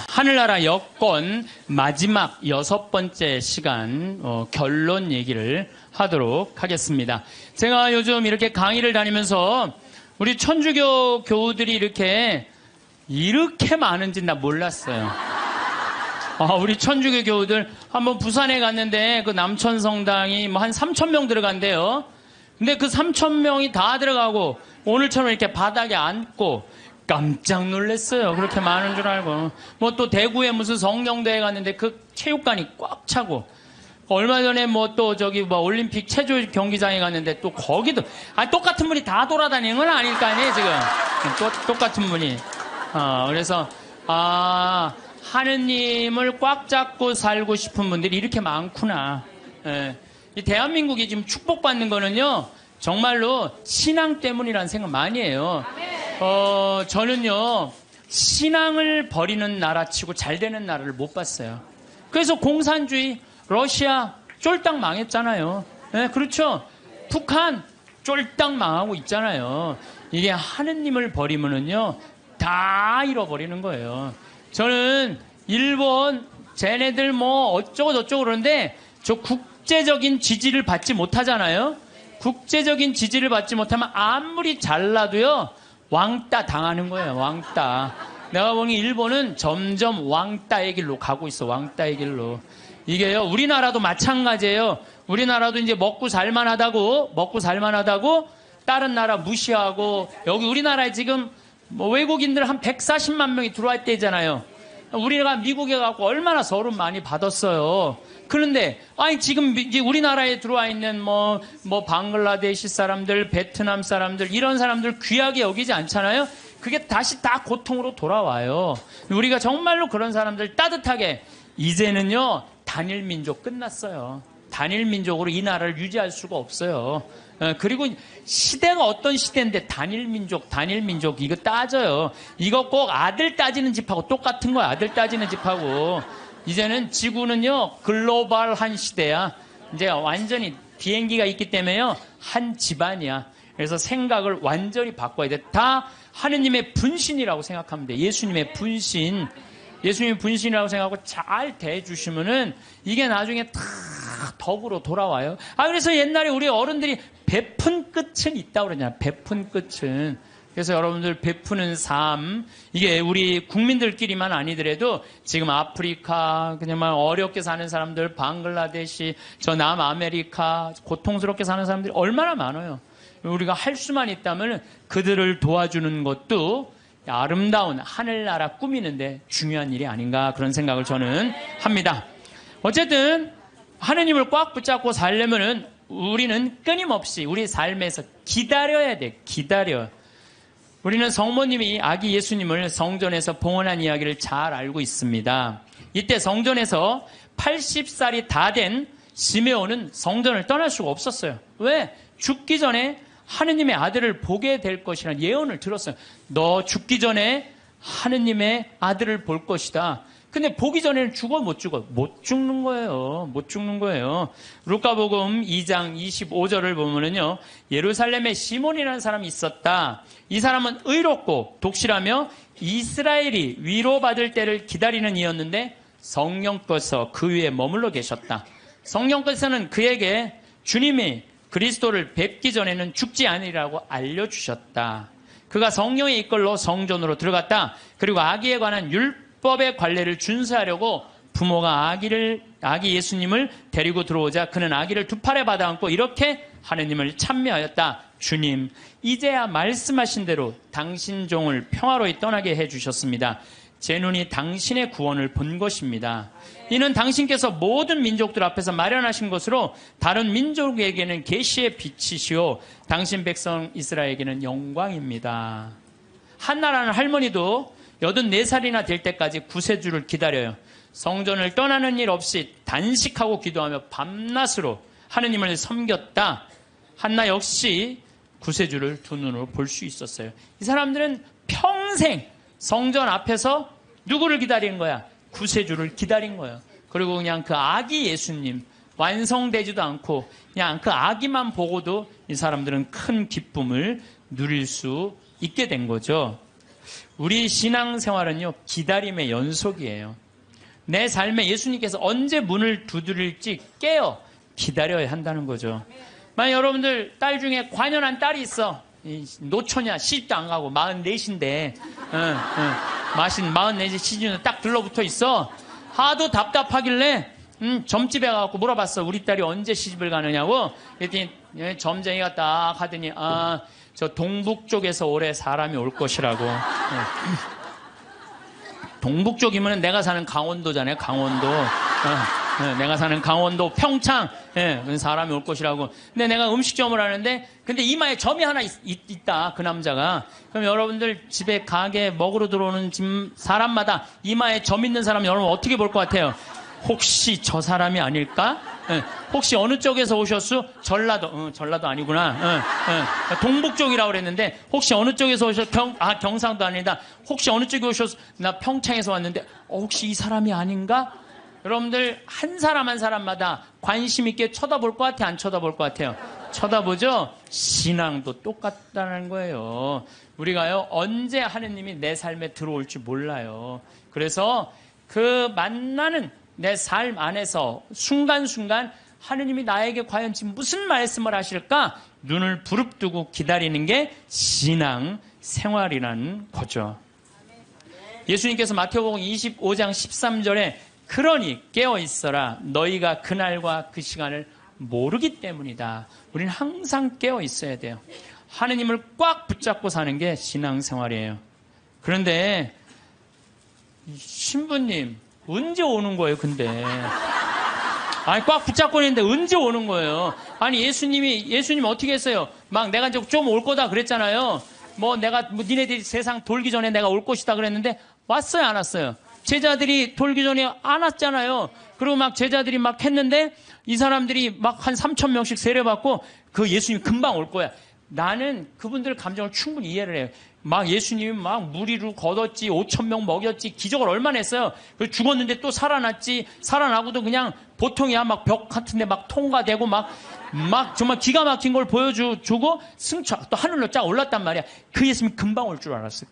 하늘나라 여권 마지막 6번째 시간 결론 얘기를 하도록 하겠습니다. 제가 요즘 이렇게 강의를 다니면서 우리 천주교 교우들이 이렇게 많은지 나 몰랐어요. 우리 천주교 교우들 한번 부산에 갔는데 그 남천성당이 뭐 한 3,000명 들어간대요. 근데 그 3,000명이 다 들어가고 오늘처럼 이렇게 바닥에 앉고 깜짝 놀랐어요. 그렇게 많은 줄 알고. 뭐 또 대구에 무슨 성령대회 갔는데 그 체육관이 꽉 차고, 얼마 전에 뭐 또 저기 뭐 올림픽 체조 경기장에 갔는데 또 거기도 똑같은 분이 다 돌아다니는 건 아닐 거 아니에요, 지금. 똑같은 분이. 그래서 하느님을 꽉 잡고 살고 싶은 분들이 이렇게 많구나. 예. 이 대한민국이 지금 축복받는 거는요, 정말로 신앙 때문이라는 생각 많이 해요. 저는요, 신앙을 버리는 나라치고 잘 되는 나라를 못 봤어요. 그래서 공산주의, 러시아 쫄딱 망했잖아요. 네, 그렇죠. 북한 쫄딱 망하고 있잖아요. 이게 하느님을 버리면은요, 다 잃어버리는 거예요. 저는 일본, 쟤네들 뭐 어쩌고 저쩌고 그러는데, 저 국제적인 지지를 받지 못하잖아요. 국제적인 지지를 받지 못하면 아무리 잘나도요, 왕따 당하는 거예요. 왕따. 내가 보니 일본은 점점 왕따의 길로 가고 있어. 왕따의 길로. 이게요, 우리나라도 마찬가지예요. 우리나라도 이제 먹고 살만하다고 다른 나라 무시하고, 여기 우리나라에 지금 뭐 외국인들 한 140만 명이 들어올 때잖아요. 우리가 미국에 가고 얼마나 서름 많이 받았어요. 그런데 지금 이제 우리나라에 들어와 있는 뭐 방글라데시 사람들, 베트남 사람들, 이런 사람들 귀하게 여기지 않잖아요. 그게 다시 다 고통으로 돌아와요. 우리가 정말로 그런 사람들 따뜻하게, 이제는요, 단일 민족 끝났어요. 단일 민족으로 이 나라를 유지할 수가 없어요. 그리고 시대가 어떤 시대인데 단일 민족 이거 따져요. 이거 꼭 아들 따지는 집하고 똑같은 거야. 아들 따지는 집하고. 이제는 지구는요, 글로벌한 시대야. 이제 완전히 비행기가 있기 때문에요, 한 집안이야. 그래서 생각을 완전히 바꿔야 돼. 다 하느님의 분신이라고 생각하면 돼. 예수님의 분신. 예수님의 분신이라고 생각하고 잘 대해주시면은 이게 나중에 다 덕으로 돌아와요. 그래서 옛날에 우리 어른들이 베푼 끝은 있다고 그러잖아요. 베푼 끝은. 그래서 여러분들 베푸는 삶, 이게 우리 국민들끼리만 아니더라도 지금 아프리카, 그냥 어렵게 사는 사람들, 방글라데시, 저 남아메리카, 고통스럽게 사는 사람들이 얼마나 많아요. 우리가 할 수만 있다면 그들을 도와주는 것도 아름다운 하늘나라 꾸미는데 중요한 일이 아닌가, 그런 생각을 저는 합니다. 어쨌든 하느님을 꽉 붙잡고 살려면은 우리는 끊임없이 우리 삶에서 기다려야 돼. 기다려. 우리는 성모님이 아기 예수님을 성전에서 봉헌한 이야기를 잘 알고 있습니다. 이때 성전에서 80살이 다 된 시메온은 성전을 떠날 수가 없었어요. 왜? 죽기 전에 하느님의 아들을 보게 될 것이라는 예언을 들었어요. 너 죽기 전에 하느님의 아들을 볼 것이다. 근데 보기 전에는 죽어 못 죽어? 못 죽는 거예요. 못 죽는 거예요. 루카복음 2장 25절을 보면은요, 예루살렘에 시몬이라는 사람이 있었다. 이 사람은 의롭고 독실하며 이스라엘이 위로받을 때를 기다리는 이였는데 성령께서 그 위에 머물러 계셨다. 성령께서는 그에게 주님이 그리스도를 뵙기 전에는 죽지 않으리라고 알려주셨다. 그가 성령의 이끌로 성전으로 들어갔다. 그리고 아기에 관한 율법의 관례를 준수하려고 부모가 아기 예수님을 데리고 들어오자 그는 아기를 두 팔에 받아안고 이렇게 하느님을 찬미하였다. 주님, 이제야 말씀하신 대로 당신 종을 평화로이 떠나게 해주셨습니다. 제 눈이 당신의 구원을 본 것입니다. 이는 당신께서 모든 민족들 앞에서 마련하신 것으로 다른 민족에게는 계시의 빛이시오 당신 백성 이스라엘에게는 영광입니다. 한나라는 할머니도 84살이나 될 때까지 구세주를 기다려요. 성전을 떠나는 일 없이 단식하고 기도하며 밤낮으로 하느님을 섬겼다. 한나 역시 구세주를 두 눈으로 볼 수 있었어요. 이 사람들은 평생 성전 앞에서 누구를 기다린 거야? 구세주를 기다린 거예요. 그리고 그냥 그 아기 예수님 완성되지도 않고 그냥 그 아기만 보고도 이 사람들은 큰 기쁨을 누릴 수 있게 된 거죠. 우리 신앙생활은요, 기다림의 연속이에요. 내 삶에 예수님께서 언제 문을 두드릴지 깨어 기다려야 한다는 거죠. 만약 여러분들 딸 중에 관연한 딸이 있어. 노처냐, 시집도 안 가고 44인데 44 시즌에 딱 들러붙어 있어. 하도 답답하길래 점집에 가서 물어봤어. 우리 딸이 언제 시집을 가느냐고. 그랬더니 점쟁이가 딱 하더니 저 동북 쪽에서 올해 사람이 올 것이라고. 동북 쪽이면 내가 사는 강원도잖아요. 강원도. 내가 사는 강원도 평창. 사람이 올 것이라고. 근데 내가 음식점을 하는데 근데 이마에 점이 하나 있다. 그 남자가. 그럼 여러분들 집에 가게 먹으러 들어오는 집 사람마다 이마에 점 있는 사람 여러분 어떻게 볼 것 같아요? 혹시 저 사람이 아닐까? 혹시 어느 쪽에서 오셨어? 전라도 아니구나. 동북 쪽이라고 그랬는데 혹시 어느 쪽에서 오셨어? 경상도 아니다. 혹시 어느 쪽에 오셨어? 나 평창에서 왔는데 혹시 이 사람이 아닌가? 여러분들 한 사람 한 사람마다 관심 있게 쳐다볼 것 같아요? 안 쳐다볼 것 같아요? 쳐다보죠? 신앙도 똑같다는 거예요. 우리가요 언제 하느님이 내 삶에 들어올지 몰라요. 그래서 그 만나는 내 삶 안에서 순간순간 하느님이 나에게 과연 지금 무슨 말씀을 하실까? 눈을 부릅뜨고 기다리는 게 신앙 생활이라는 거죠. 예수님께서 마태복음 25장 13절에 그러니 깨어있어라. 너희가 그날과 그 시간을 모르기 때문이다. 우리는 항상 깨어있어야 돼요. 하느님을 꽉 붙잡고 사는 게 신앙생활이에요. 그런데 신부님 언제 오는 거예요 근데? 아니 꽉 붙잡고 있는데 언제 오는 거예요? 아니 예수님이 어떻게 했어요? 막 내가 이제 좀 올 거다 그랬잖아요. 니네들이 세상 돌기 전에 내가 올 것이다 그랬는데 왔어요 안 왔어요? 제자들이 돌기 전에 안 왔잖아요. 그리고 막 제자들이 막 했는데 이 사람들이 막 한 3,000명씩 세례받고 그 예수님 금방 올 거야. 나는 그분들 감정을 충분히 이해를 해요. 막 예수님이 막 무리로 걷었지, 5,000명 먹였지, 기적을 얼마나 했어요. 그래서 죽었는데 또 살아났지, 살아나고도 그냥 보통이야. 막 벽 같은데 막 통과되고 막 정말 기가 막힌 걸 보여주고 또 하늘로 쫙 올랐단 말이야. 그 예수님이 금방 올 줄 알았어요.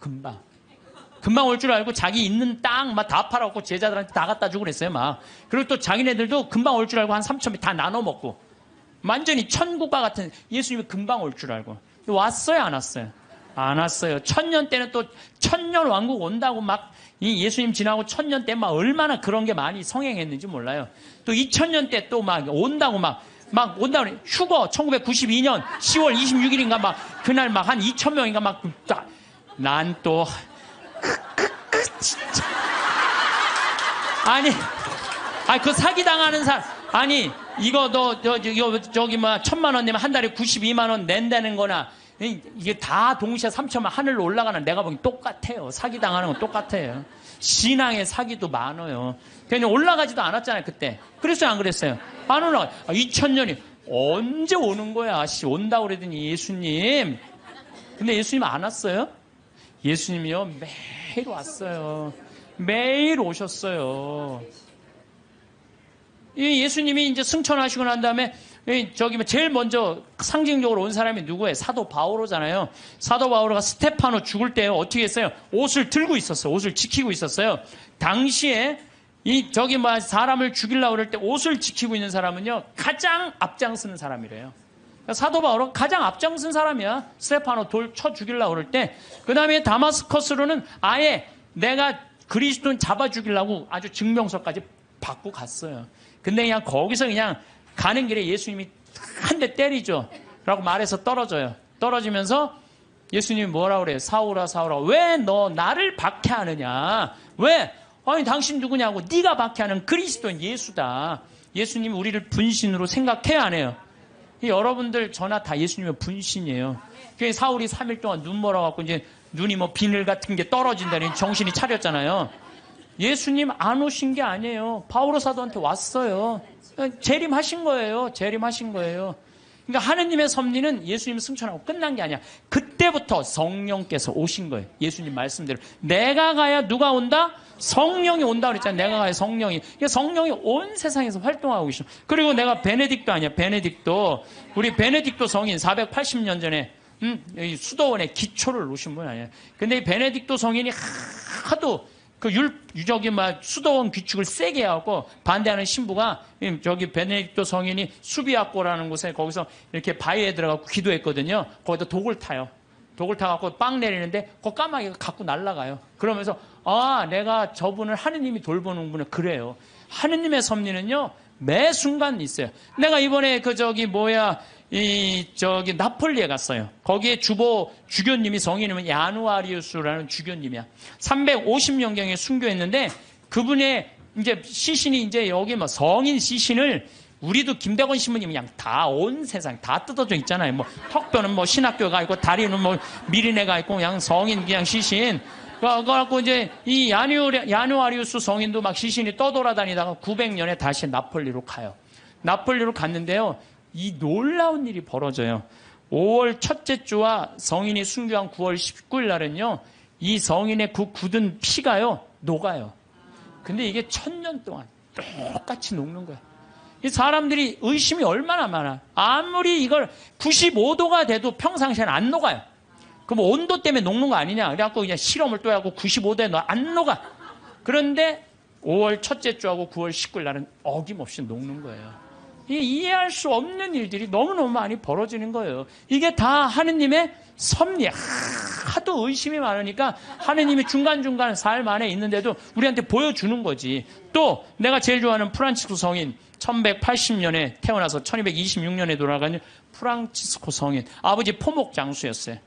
금방 올 줄 알고 자기 있는 땅 막 다 팔아갖고 제자들한테 다 갖다 주고 그랬어요. 막. 그리고 또 자기네들도 금방 올 줄 알고 한 3,000명 다 나눠 먹고. 완전히 천국과 같은 예수님이 금방 올 줄 알고. 왔어요, 안 왔어요? 안 왔어요. 1000년 때는 또 1000년 왕국 온다고 막 이 예수님 지나고 1000년 때 막 얼마나 그런 게 많이 성행했는지 몰라요. 또 2000년 때 또 막 온다고 막 온다고 휴거 1992년 10월 26일인가 막 그날 막 한 2000명인가 막 난 또 진짜 아니 그 사기 당하는 사람 아니 이거 저기 뭐 1,000만 원 내면 한 달에 92만 원 낸다는 거나 이게 다 동시에 3천만 하늘로 올라가는 내가 보기 똑같아요. 사기 당하는 건 똑같아요. 신앙의 사기도 많아요. 그냥 올라가지도 않았잖아요 그때. 그랬어요 안 그랬어요? 안 올라가. 2000년이 언제 오는 거야? 온다고 그러더니 예수님. 근데 예수님 안 왔어요? 예수님이요 매일 왔어요. 매일 오셨어요. 이 예수님이 이제 승천하시고 난 다음에 제일 먼저 상징적으로 온 사람이 누구예요? 사도 바오로잖아요. 사도 바오로가 스테파노 죽을 때 어떻게 했어요? 옷을 들고 있었어요. 옷을 지키고 있었어요. 당시에 사람을 죽이려고 그럴 때 옷을 지키고 있는 사람은요 가장 앞장서는 사람이래요. 사도 바오로 가장 앞장선 사람이야. 스테파노 돌 쳐 죽이려고 그럴 때. 그 다음에 다마스커스로는 아예 내가 그리스도인 잡아 죽이려고 아주 증명서까지 받고 갔어요. 근데 그냥 거기서 그냥 가는 길에 예수님이 한 대 때리죠. 라고 말해서 떨어져요. 떨어지면서 예수님이 뭐라고 그래요? 사울아 사울아 왜 너 나를 박해하느냐? 왜? 아니 당신 누구냐고. 네가 박해하는 그리스도인 예수다. 예수님이 우리를 분신으로 생각해야 안 해요? 여러분들 저나 다 예수님의 분신이에요. 그게 사울이 3일 동안 눈 멀어갖고 이제 눈이 뭐 비늘 같은 게 떨어진다니 정신이 차렸잖아요. 예수님 안 오신 게 아니에요. 바오로 사도한테 왔어요. 재림하신 거예요. 재림하신 거예요. 그러니까 하느님의 섭리는 예수님 승천하고 끝난 게 아니야. 그때부터 성령께서 오신 거예요. 예수님 말씀대로. 내가 가야 누가 온다? 성령이 온다 그랬잖아요. 내가 가야 성령이. 그러니까 성령이 온 세상에서 활동하고 계시죠. 그리고 내가 베네딕토 아니야. 베네딕토. 우리 베네딕토 성인 480년 전에 이 수도원의 기초를 놓으신 분 아니에요. 근데 이 베네딕토 성인이 하도 그 수도원 규칙을 세게 하고 반대하는 신부가 저기 베네딕토 성인이 수비학고라는 곳에 거기서 이렇게 바위에 들어가고 기도했거든요. 거기다 독을 타요. 독을 타갖고 빵 내리는데 그 까마귀가 갖고 날아가요. 그러면서 내가 저분을 하느님이 돌보는구나. 그래요. 하느님의 섭리는요 매 순간 있어요. 내가 이번에 나폴리에 갔어요. 거기에 주교님이 성인이면 야누아리우스라는 주교님이야. 350년경에 순교했는데 그분의 이제 시신이 이제 여기 뭐 성인 시신을 우리도 김대건 신부님 그냥 다 온 세상 다 뜯어져 있잖아요. 뭐 턱뼈는 뭐 신학교가 있고 다리는 뭐 미리네가 있고 그냥 성인 그냥 시신. 그래갖고 이제 이 야누아리우스 성인도 막 시신이 떠돌아다니다가 900년에 다시 나폴리로 가요. 나폴리로 갔는데요. 이 놀라운 일이 벌어져요. 5월 첫째 주와 성인이 순교한 9월 19일 날은요. 이 성인의 그 굳은 피가요. 녹아요. 근데 이게 1000년 동안 똑같이 녹는 거예요. 이 사람들이 의심이 얼마나 많아. 아무리 이걸 95도가 돼도 평상시에는 안 녹아요. 그럼 온도 때문에 녹는 거 아니냐. 그래갖고 그냥 실험을 또 하고 95도에 안 녹아. 그런데 5월 첫째 주하고 9월 19일 날은 어김없이 녹는 거예요. 이해할 수 없는 일들이 너무너무 많이 벌어지는 거예요. 이게 다 하느님의 섭리. 하도 의심이 많으니까 하느님이 중간중간 삶 안에 있는데도 우리한테 보여주는 거지. 또 내가 제일 좋아하는 프란치스코 성인 1180년에 태어나서 1226년에 돌아간 프란치스코 성인. 아버지 포목 장수였어요.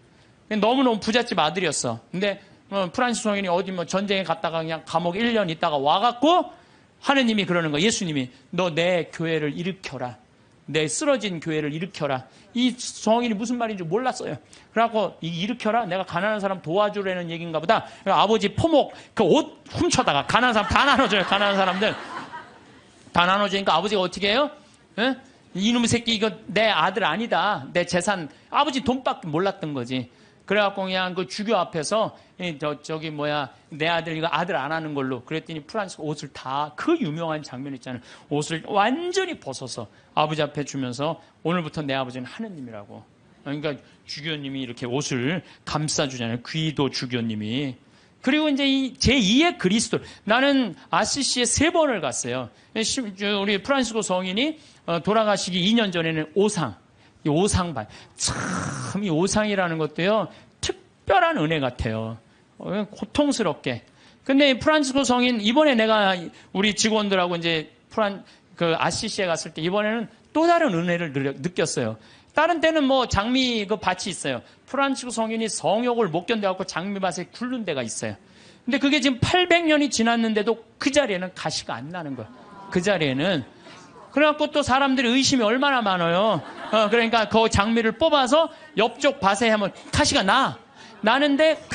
너무너무 부잣집 아들이었어. 근데 프란치스코 성인이 어디 뭐 전쟁에 갔다가 그냥 감옥 1년 있다가 와갖고 하느님이 그러는 거야. 예수님이 너 내 교회를 일으켜라. 내 쓰러진 교회를 일으켜라. 이 성인이 무슨 말인지 몰랐어요. 그래갖고 일으켜라. 내가 가난한 사람 도와주라는 얘기인가 보다. 아버지 포목 그 옷 훔쳐다가 가난한 사람 다 나눠줘요. 가난한 사람들 다 나눠주니까 아버지가 어떻게 해요? 에? 이놈의 새끼 이거 내 아들 아니다. 내 재산 아버지 돈밖에 몰랐던 거지. 그래갖고 그냥 그 주교 앞에서 내 아들 이거 아들 안 하는 걸로 그랬더니 프란치스코 옷을 다 그 유명한 장면 있잖아요. 옷을 완전히 벗어서 아버지 앞에 주면서 오늘부터 내 아버지는 하느님이라고. 그러니까 주교님이 이렇게 옷을 감싸주잖아요. 귀도 주교님이. 그리고 이제 이 제2의 그리스도. 나는 아시시에 3번을 갔어요. 우리 프란치스코 성인이 돌아가시기 2년 전에는 이 오상반. 참, 이 오상이라는 것도요, 특별한 은혜 같아요. 고통스럽게. 근데 이 프란치스코 성인, 이번에 내가 우리 직원들하고 이제 아시시에 갔을 때 이번에는 또 다른 은혜를 느꼈어요. 다른 때는 뭐 장미 그 밭이 있어요. 프란치스코 성인이 성욕을 못 견뎌갖고 장미밭에 굴른 데가 있어요. 근데 그게 지금 800년이 지났는데도 그 자리에는 가시가 안 나는 거예요. 그 자리에는. 그래갖고 또 사람들이 의심이 얼마나 많아요. 그러니까 그 장미를 뽑아서 옆쪽 밭에 하면 가시가 나는데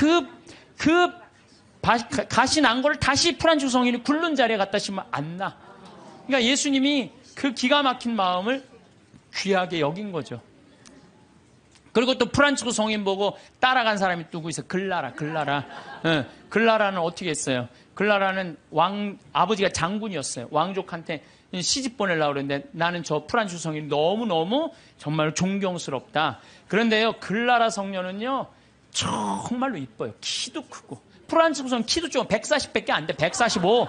가시 난 거를 다시 프란치스코 성인이 굴른 자리에 갖다 심으면 안 나. 그러니까 예수님이 그 기가 막힌 마음을 귀하게 여긴 거죠. 그리고 또 프란치스코 성인 보고 따라간 사람이 누구 있어요? 글라라. 글라라는 어떻게 했어요? 글라라는 아버지가 장군이었어요. 왕족한테 시집 보내려고 그랬는데 나는 저 프란치스코 성인이 너무너무 정말 존경스럽다. 그런데요, 글라라 성녀는요, 정말로 이뻐요. 키도 크고. 프란치스코 성인 키도 좀 140밖에 안 돼. 145.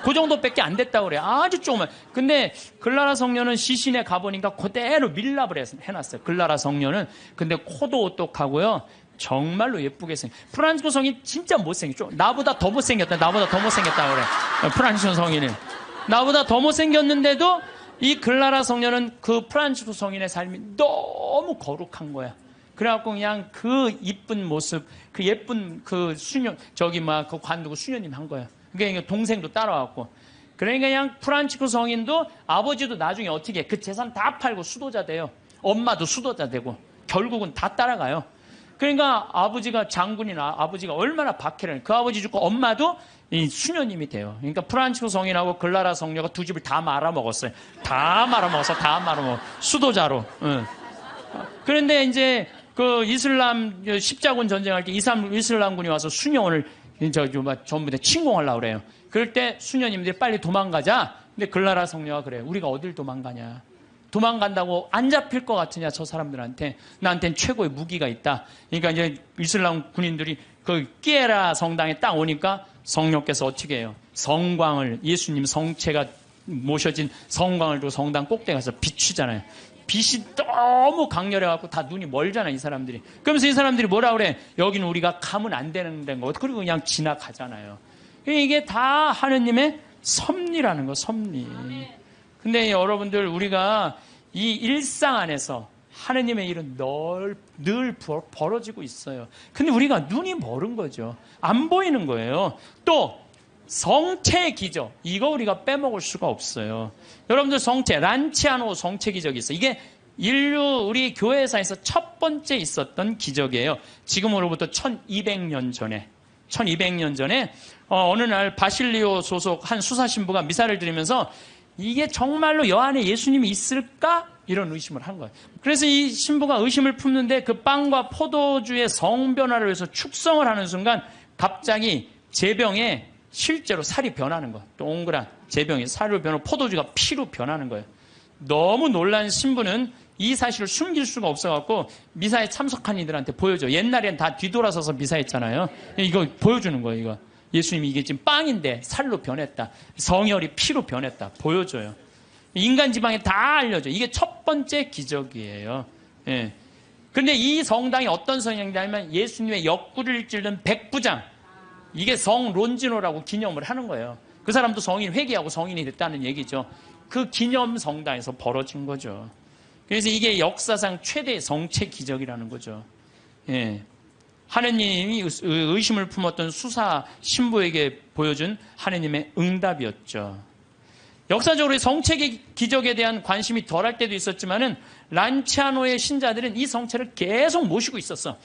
그 정도밖에 안 됐다고 그래요. 아주 조그만. 근데 글라라 성녀는 시신에 가보니까 그대로 밀랍을 해놨어요. 글라라 성녀는. 근데 코도 오똑하고요. 정말로 예쁘게 프란치스코 성인 진짜 못생겼죠. 나보다 더 못생겼다 그래. 프란치스코 성인은. 나보다 더 못생겼는데도 이 글라라 성녀는 그 프란치스코 성인의 삶이 너무 거룩한 거야. 그래갖고 그냥 그 이쁜 모습, 그 예쁜 그 수녀, 그 관두고 수녀님 한 거야. 그러니까 동생도 따라왔고. 그러니까 그냥 프란치스코 성인도 아버지도 나중에 어떻게 해? 그 재산 다 팔고 수도자 돼요. 엄마도 수도자 되고. 결국은 다 따라가요. 그러니까 아버지가 장군이나 아버지가 얼마나 박해를, 그 아버지 죽고 엄마도 이 수녀님이 돼요. 그러니까 프란치스코 성인하고 글라라 성녀가 두 집을 다 말아먹었어요. 다 말아먹었어. 수도자로. 응. 그런데 이제 그 이슬람 십자군 전쟁할 때 이슬람군이 와서 수녀원을 전부 다 침공하려고 그래요. 그럴 때 수녀님들이 빨리 도망가자. 근데 글라라 성녀가 그래요. 우리가 어딜 도망가냐. 도망간다고 안 잡힐 것 같으냐, 저 사람들한테. 나한테는 최고의 무기가 있다. 그러니까 이제 이슬람 군인들이 그 끼에라 성당에 딱 오니까 성령께서 어떻게 해요? 성광을, 예수님 성체가 모셔진 성광을 두고 성당 꼭대기 가서 비추잖아요. 빛이 너무 강렬해갖고 다 눈이 멀잖아요, 이 사람들이. 그러면서 이 사람들이 뭐라 그래? 여기는 우리가 가면 안 되는 데인 거. 그리고 그냥 지나가잖아요. 이게 다 하느님의 섭리라는 거, 섭리. 근데 여러분들, 우리가 이 일상 안에서 하느님의 일은 늘 벌어지고 있어요. 근데 우리가 눈이 멀은 거죠. 안 보이는 거예요. 또 성체 기적, 이거 우리가 빼먹을 수가 없어요. 여러분들, 성체, 란치아노 성체 기적이 있어요. 이게 인류 우리 교회사에서 첫 번째 있었던 기적이에요. 지금으로부터 1200년 전에 어느 날 바실리오 소속 한 수사신부가 미사를 드리면서 이게 정말로 여 안에 예수님이 있을까? 이런 의심을 한 거예요. 그래서 이 신부가 의심을 품는데 그 빵과 포도주의 성변화를 위해서 축성을 하는 순간 갑자기 제병에 실제로 살이 변하는 거예요. 동그란 제병이 살로 변하고 포도주가 피로 변하는 거예요. 너무 놀란 신부는 이 사실을 숨길 수가 없어갖고 미사에 참석한 이들한테 보여줘. 옛날엔 다 뒤돌아서서 미사했잖아요. 이거 보여주는 거예요. 이거 예수님이 이게 지금 빵인데 살로 변했다. 성혈이 피로 변했다. 보여줘요. 인간 지방에 다 알려줘. 이게 첫 번째 기적이에요. 예. 근데 이 성당이 어떤 성당이냐면 예수님의 옆구리를 찔른 백부장. 이게 성 론지노라고 기념을 하는 거예요. 그 사람도 성인 회개하고 성인이 됐다는 얘기죠. 그 기념 성당에서 벌어진 거죠. 그래서 이게 역사상 최대의 성체 기적이라는 거죠. 예. 하느님이 의심을 품었던 수사 신부에게 보여준 하느님의 응답이었죠. 역사적으로 성체 기적에 대한 관심이 덜할 때도 있었지만은 란치아노의 신자들은 이 성체를 계속 모시고 있었어.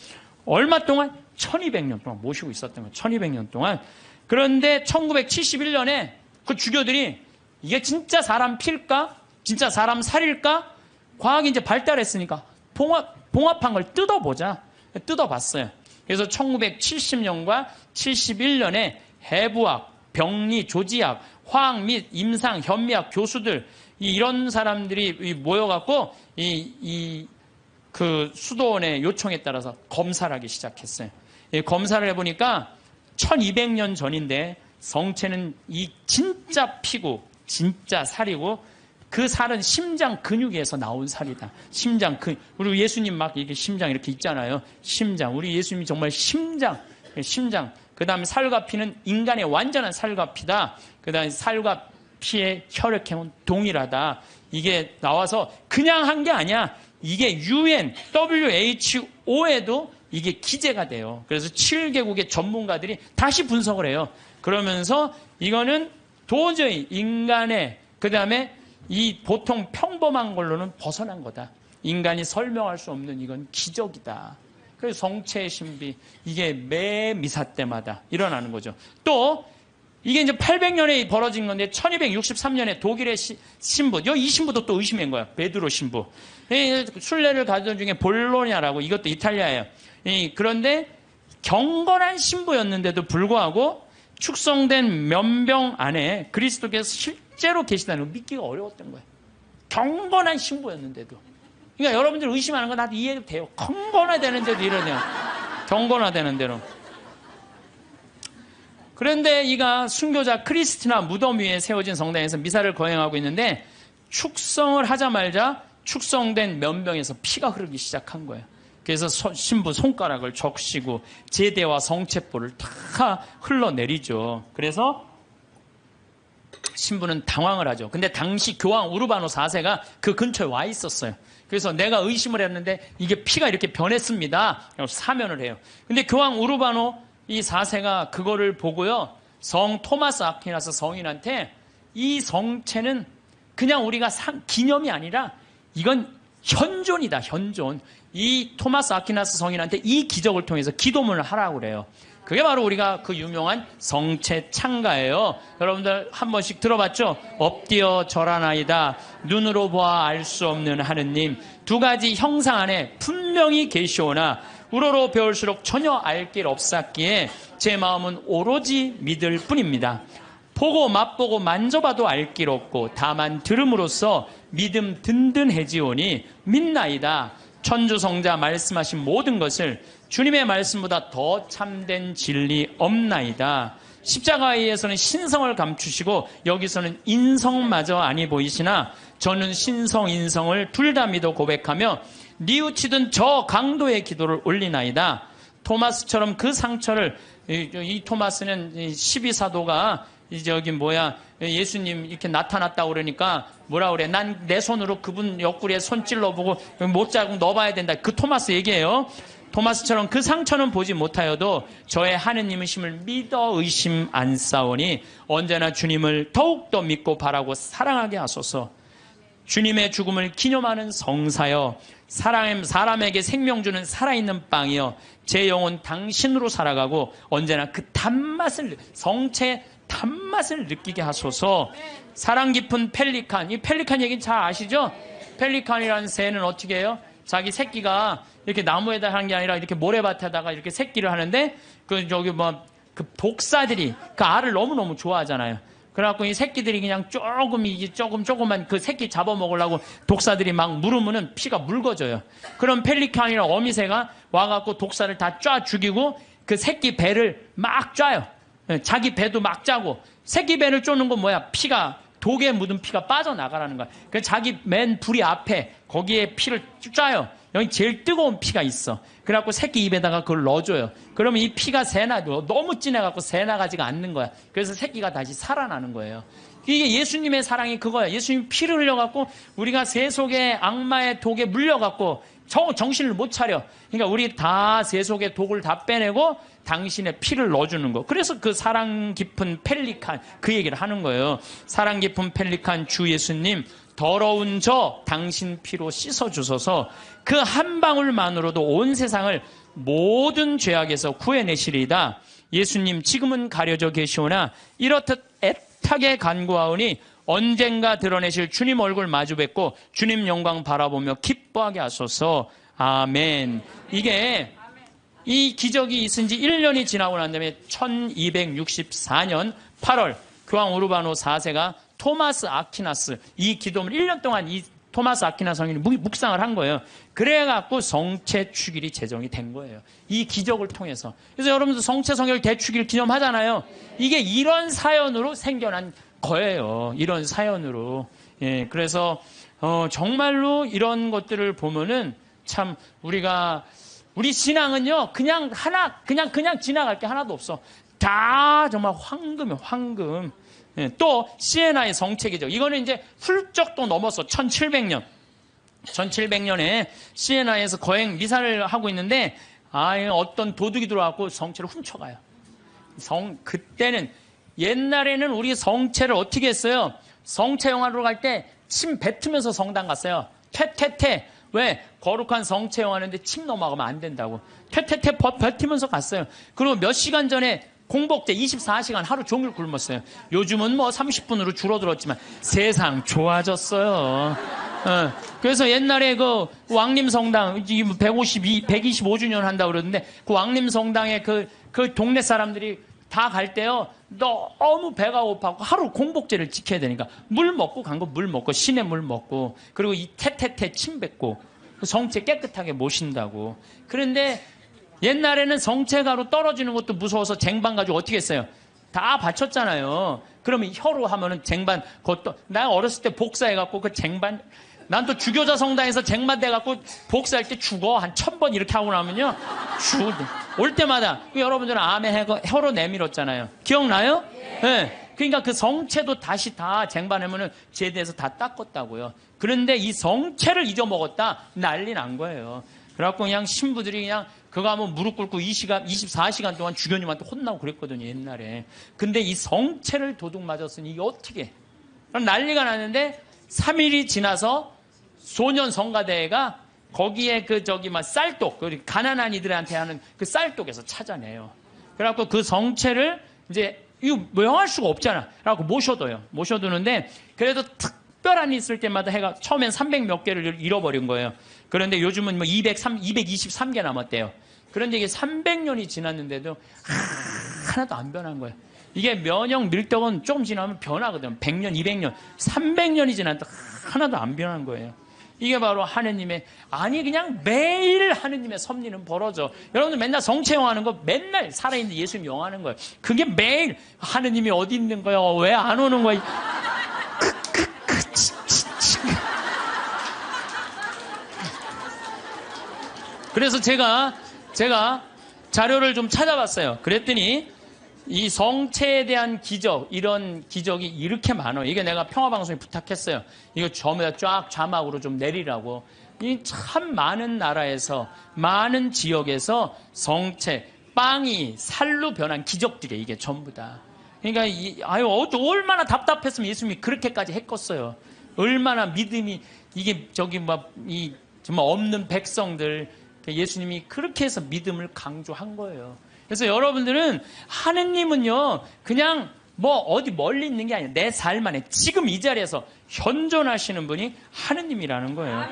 얼마 동안? 1200년 동안 모시고 있었던 거예요. 1200년 동안. 그런데 1971년에 그 주교들이 이게 진짜 사람 필까? 진짜 사람 살일까? 과학이 이제 발달했으니까 봉합한 걸 뜯어보자. 뜯어봤어요. 그래서 1970년과 71년에 해부학, 병리, 조지학, 화학 및 임상, 현미학 교수들 이런 사람들이 모여갖고 그 수도원의 요청에 따라서 검사를 하기 시작했어요. 검사를 해보니까 1200년 전인데 성체는 이 진짜 피고 진짜 살이고 그 살은 심장 근육에서 나온 살이다. 심장 근육. 우리 예수님 막 이렇게 심장 이렇게 있잖아요. 심장. 우리 예수님이 정말 심장. 그 다음에 살과 피는 인간의 완전한 살과 피다. 그 다음에 살과 피의 혈액형은 동일하다. 이게 나와서 그냥 한 게 아니야. 이게 UN, WHO에도 이게 기재가 돼요. 그래서 7개국의 전문가들이 다시 분석을 해요. 그러면서 이거는 도저히 인간의 그 다음에 이 보통 평범한 걸로는 벗어난 거다. 인간이 설명할 수 없는 이건 기적이다. 그래서 성체의 신비, 이게 매 미사 때마다 일어나는 거죠. 또 이게 이제 800년에 벌어진 건데 1263년에 독일의 신부, 이 신부도 또 의심한 거야. 베드로 신부. 순례를 가던 중에 볼로냐라고, 이것도 이탈리아예요. 그런데 경건한 신부였는데도 불구하고 축성된 면병 안에 그리스도께서 실제로 계시다는 걸 믿기가 어려웠던 거예요. 경건한 신부였는데도. 그러니까 여러분들 의심하는 거 나도 이해도 돼요. 경건화되는데도 이러네요. 경건화되는 대로. 그런데 이가 순교자 크리스티나 무덤 위에 세워진 성당에서 미사를 거행하고 있는데 축성을 하자마자 축성된 면병에서 피가 흐르기 시작한 거예요. 그래서 신부 손가락을 적시고 제대와 성체포를 다 흘러내리죠. 그래서 신부는 당황을 하죠. 근데 당시 교황 우르바노 4세가 그 근처에 와 있었어요. 그래서 내가 의심을 했는데 이게 피가 이렇게 변했습니다. 사면을 해요. 근데 교황 우르바노 이 4세가 그거를 보고요. 성 토마스 아퀴나스 성인한테 이 성체는 그냥 우리가 기념이 아니라 이건 현존이다, 현존. 이 토마스 아퀴나스 성인한테 이 기적을 통해서 기도문을 하라고 그래요. 그게 바로 우리가 그 유명한 성체 창가예요. 여러분들 한 번씩 들어봤죠? 엎드려 절하나이다. 눈으로 보아 알 수 없는 하느님. 두 가지 형상 안에 분명히 계시오나 우러러 배울수록 전혀 알 길 없었기에 제 마음은 오로지 믿을 뿐입니다. 보고 맛보고 만져봐도 알 길 없고 다만 들음으로써 믿음 든든해지오니 믿나이다. 천주성자 말씀하신 모든 것을 주님의 말씀보다 더 참된 진리 없나이다. 십자가에서는 신성을 감추시고 여기서는 인성마저 아니 보이시나 저는 신성 인성을 둘 다 믿어 고백하며 뉘우치던 저 강도의 기도를 올리나이다. 토마스처럼 그 상처를 이 토마스는 12사도가 이제 여기 예수님 이렇게 나타났다고 그러니까 뭐라 그래? 난 내 손으로 그분 옆구리에 손 찔러보고 못자국 넣어봐야 된다. 그 토마스 얘기예요. 토마스처럼 그 상처는 보지 못하여도 저의 하느님이심을 믿어 의심 안 싸우니 언제나 주님을 더욱더 믿고 바라고 사랑하게 하소서. 주님의 죽음을 기념하는 성사여, 사람에게 생명 주는 살아있는 빵이여, 제 영혼 당신으로 살아가고 언제나 그 단맛을, 성체의 단맛을 느끼게 하소서. 사랑 깊은 펠리칸, 이 펠리칸 얘기는 잘 아시죠? 펠리칸이라는 새는 어떻게 해요? 자기 새끼가 이렇게 나무에다 하는 게 아니라 이렇게 모래밭에다가 이렇게 새끼를 하는데 그 독사들이 그 알을 너무너무 좋아하잖아요. 그래갖고 이 새끼들이 그냥 조금만 그 새끼 잡아먹으려고 독사들이 막 물으면은 피가 묽어져요. 그럼 펠리칸이나 어미새가 와갖고 독사를 다 쫙 죽이고 그 새끼 배를 막 쪄요. 자기 배도 막 짜고, 새끼 배를 쪼는 건 뭐야? 독에 묻은 피가 빠져나가라는 거야. 그 자기 맨 부리 앞에 거기에 피를 짜요. 여기 제일 뜨거운 피가 있어. 그래갖고 새끼 입에다가 그걸 넣어줘요. 그러면 이 피가 너무 진해갖고 새나가지가 않는 거야. 그래서 새끼가 다시 살아나는 거예요. 이게 예수님의 사랑이 그거야. 예수님 피를 흘려갖고 우리가 새 속에 악마의 독에 물려갖고 정신을 못 차려. 그러니까 우리 다 새 속의 독을 다 빼내고 당신의 피를 넣어주는 거. 그래서 그 사랑 깊은 펠리칸 그 얘기를 하는 거예요. 사랑 깊은 펠리칸 주 예수님, 더러운 저 당신 피로 씻어주소서. 그 한 방울만으로도 온 세상을 모든 죄악에서 구해내시리이다. 예수님 지금은 가려져 계시오나 이렇듯 애타게 간구하오니 언젠가 드러내실 주님 얼굴 마주 뵙고 주님 영광 바라보며 기뻐하게 하소서. 아멘. 이 기적이 있은 지 1년이 지나고 난 다음에 1264년 8월 교황 우르바노 4세가 토마스 아퀴나스, 이 기도문 1년 동안 이 토마스 아퀴나스 성인이 묵상을 한 거예요. 그래갖고 성체 축일이 제정이 된 거예요. 이 기적을 통해서. 그래서 여러분들 성체 성결 대축일 기념하잖아요. 이게 이런 사연으로 생겨난 거예요. 이런 사연으로. 예, 그래서 정말로 이런 것들을 보면은 참 우리 신앙은요, 그냥 지나갈 게 하나도 없어. 다 정말 황금이에요, 황금. 예, 또 시에나의 성체기적, 이거는 이제 훌쩍 또 넘었어. 1700년에 시에나에서 거행 미사를 하고 있는데 어떤 도둑이 들어와서 성체를 훔쳐가요. 그때는 옛날에는 우리 성체를 어떻게 했어요? 성체 영화로 갈 때 침 뱉으면서 성당 갔어요. 퇴퇴퇴. 왜? 거룩한 성체 영화하는데 침 넘어가면 안 된다고. 퇴퇴퇴 뱉으면서 갔어요. 그리고 몇 시간 전에 공복제 24시간 하루 종일 굶었어요. 요즘은 30분으로 줄어들었지만 세상 좋아졌어요. 그래서 옛날에 그 왕림성당 125주년 한다고 그러는데 그 왕림성당에 그 동네 사람들이 다 갈 때요, 너무 배가 고파고 하루 공복제를 지켜야 되니까 물 먹고 간 거 물 먹고 시내 물 먹고 그리고 이 태태태 침 뱉고 성체 깨끗하게 모신다고. 그런데 옛날에는 성체가로 떨어지는 것도 무서워서 쟁반 가지고 어떻게 했어요? 다 바쳤잖아요. 그러면 혀로 하면은 쟁반, 그것도 나 어렸을 때 복사해갖고 그 쟁반, 난 또 주교자 성당에서 쟁반 돼갖고 복사할 때 죽어. 한 1000번 이렇게 하고 나면요. 올 때마다 여러분들은 아멘 혀로 내밀었잖아요. 기억나요? 네. 그러니까 그 성체도 다시 다 쟁반하면은 제대해서 다 닦았다고요. 그런데 이 성체를 잊어먹었다. 난리 난 거예요. 그래갖고 그냥 신부들이 그냥 그거 하면 무릎 꿇고 24시간 동안 주교님한테 혼나고 그랬거든요, 옛날에. 근데 이 성체를 도둑 맞았으니 이게 어떻게. 그럼 난리가 났는데 3일이 지나서 소년 성가대회가 거기에 쌀독, 가난한 이들한테 하는 그 쌀독에서 찾아내요. 그래갖고 그 성체를 이제, 이거 명할 수가 없잖아. 그래갖고 모셔두는데, 그래도 특별한 일 있을 때마다 처음엔 300 몇 개를 잃어버린 거예요. 그런데 요즘은 223개 남았대요. 그런데 이게 300년이 지났는데도 하나도 안 변한 거예요. 이게 면역 밀떡은 조금 지나면 변하거든. 100년, 200년, 300년이 지나도 하나도 안 변한 거예요. 이게 바로 하느님의, 아니 그냥 매일 하느님의 섭리는 벌어져. 여러분들 맨날 성체 영화하는 거 맨날 살아있는 예수님 영화하는 거예요. 그게 매일 하느님이 어디 있는 거야? 왜 안 오는 거야? 그래서 제가 자료를 좀 찾아봤어요. 그랬더니 이 성체에 대한 기적, 이런 기적이 이렇게 많아요. 이게 내가 평화방송에 부탁했어요. 이거 전부 다 쫙 자막으로 좀 내리라고. 이 참 많은 나라에서, 많은 지역에서 성체, 빵이 살로 변한 기적들이에요. 이게 전부 다. 그러니까 얼마나 답답했으면 예수님이 그렇게까지 했겠어요. 얼마나 믿음이, 이게 정말 없는 백성들, 예수님이 그렇게 해서 믿음을 강조한 거예요. 그래서 여러분들은 하느님은요, 그냥 뭐 어디 멀리 있는 게 아니에요. 내 삶 안에 지금 이 자리에서 현존하시는 분이 하느님이라는 거예요.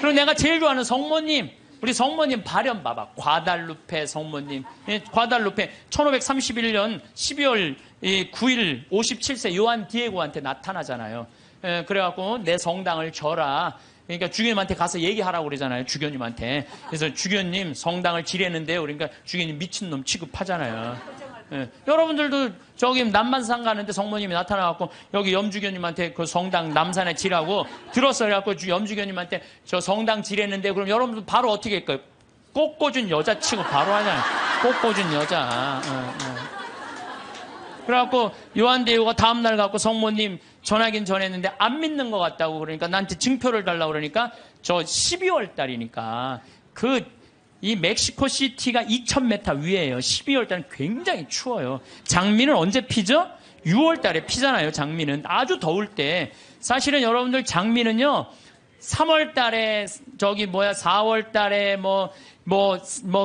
그리고 내가 제일 좋아하는 성모님, 우리 성모님 발현 봐봐. 과달루페 성모님. 과달루페 1531년 12월 9일 57세 요한 디에고한테 나타나잖아요. 그래갖고 내 성당을 져라. 그러니까 주교님한테 가서 얘기하라고 그러잖아요. 주교님한테. 그래서 주교님 성당을 지뢰는데요. 그러니까 주교님 미친놈 취급하잖아요. 여러분들도 저기 남만산 가는데 성모님이 나타나갖고 여기 염주교님한테 그 성당 남산에 지라고 들었어요. 그래갖고 염주교님한테 저 성당 지뢰는데 그럼 여러분들 바로 어떻게 할까요? 꽃꽂은 여자 치고 바로 하잖아요. 꽃꽂은 여자. 그래갖고 요한대우가 다음날 갖고 성모님 전하긴 전했는데 안 믿는 것 같다고 그러니까 나한테 증표를 달라고 그러니까 저 12월 달이니까 이 멕시코 시티가 2000m 위에요. 12월 달은 굉장히 추워요. 장미는 언제 피죠? 6월 달에 피잖아요. 장미는 아주 더울 때. 사실은 여러분들 장미는요 3월 달에 4월 달에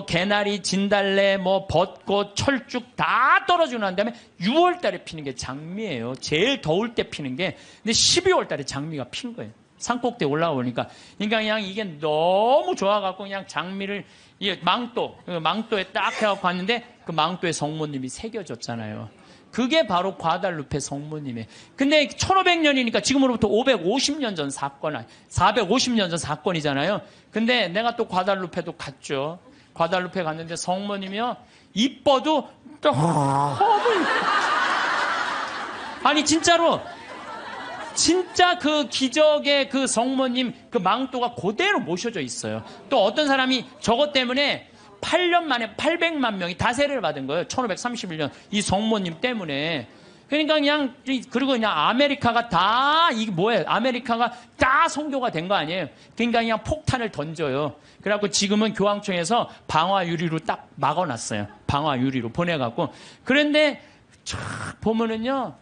개나리, 진달래, 벚꽃, 철쭉 다 떨어지고 난 다음에 6월 달에 피는 게 장미예요. 제일 더울 때 피는 게. 근데 12월 달에 장미가 핀 거예요. 산꼭대에 올라가 보니까. 그러니까 그냥 이게 너무 좋아갖고 그냥 장미를, 망토에 딱 해갖고 갔는데 그 망토에 성모님이 새겨졌잖아요. 그게 바로 과달루페 성모님이에요. 근데 1500년이니까 지금으로부터 550년 전 사건, 450년 전 사건이잖아요. 근데 내가 또 과달루페도 갔죠. 과달루페 갔는데 성모님이요, 이뻐도 아니 진짜로 진짜 그 기적의 그 성모님 그 망토가 그대로 모셔져 있어요. 또 어떤 사람이 저것 때문에 8년 만에 800만 명이 다 세례를 받은 거예요. 1531년 이 성모님 때문에. 그러니까 그리고 그냥 아메리카가 다 이게 뭐예요? 아메리카가 다 선교가 된 거 아니에요? 그러니까 그냥 폭탄을 던져요. 그래갖고 지금은 교황청에서 방화 유리로 딱 막아놨어요. 방화 유리로 보내갖고. 그런데 쫙 보면은요,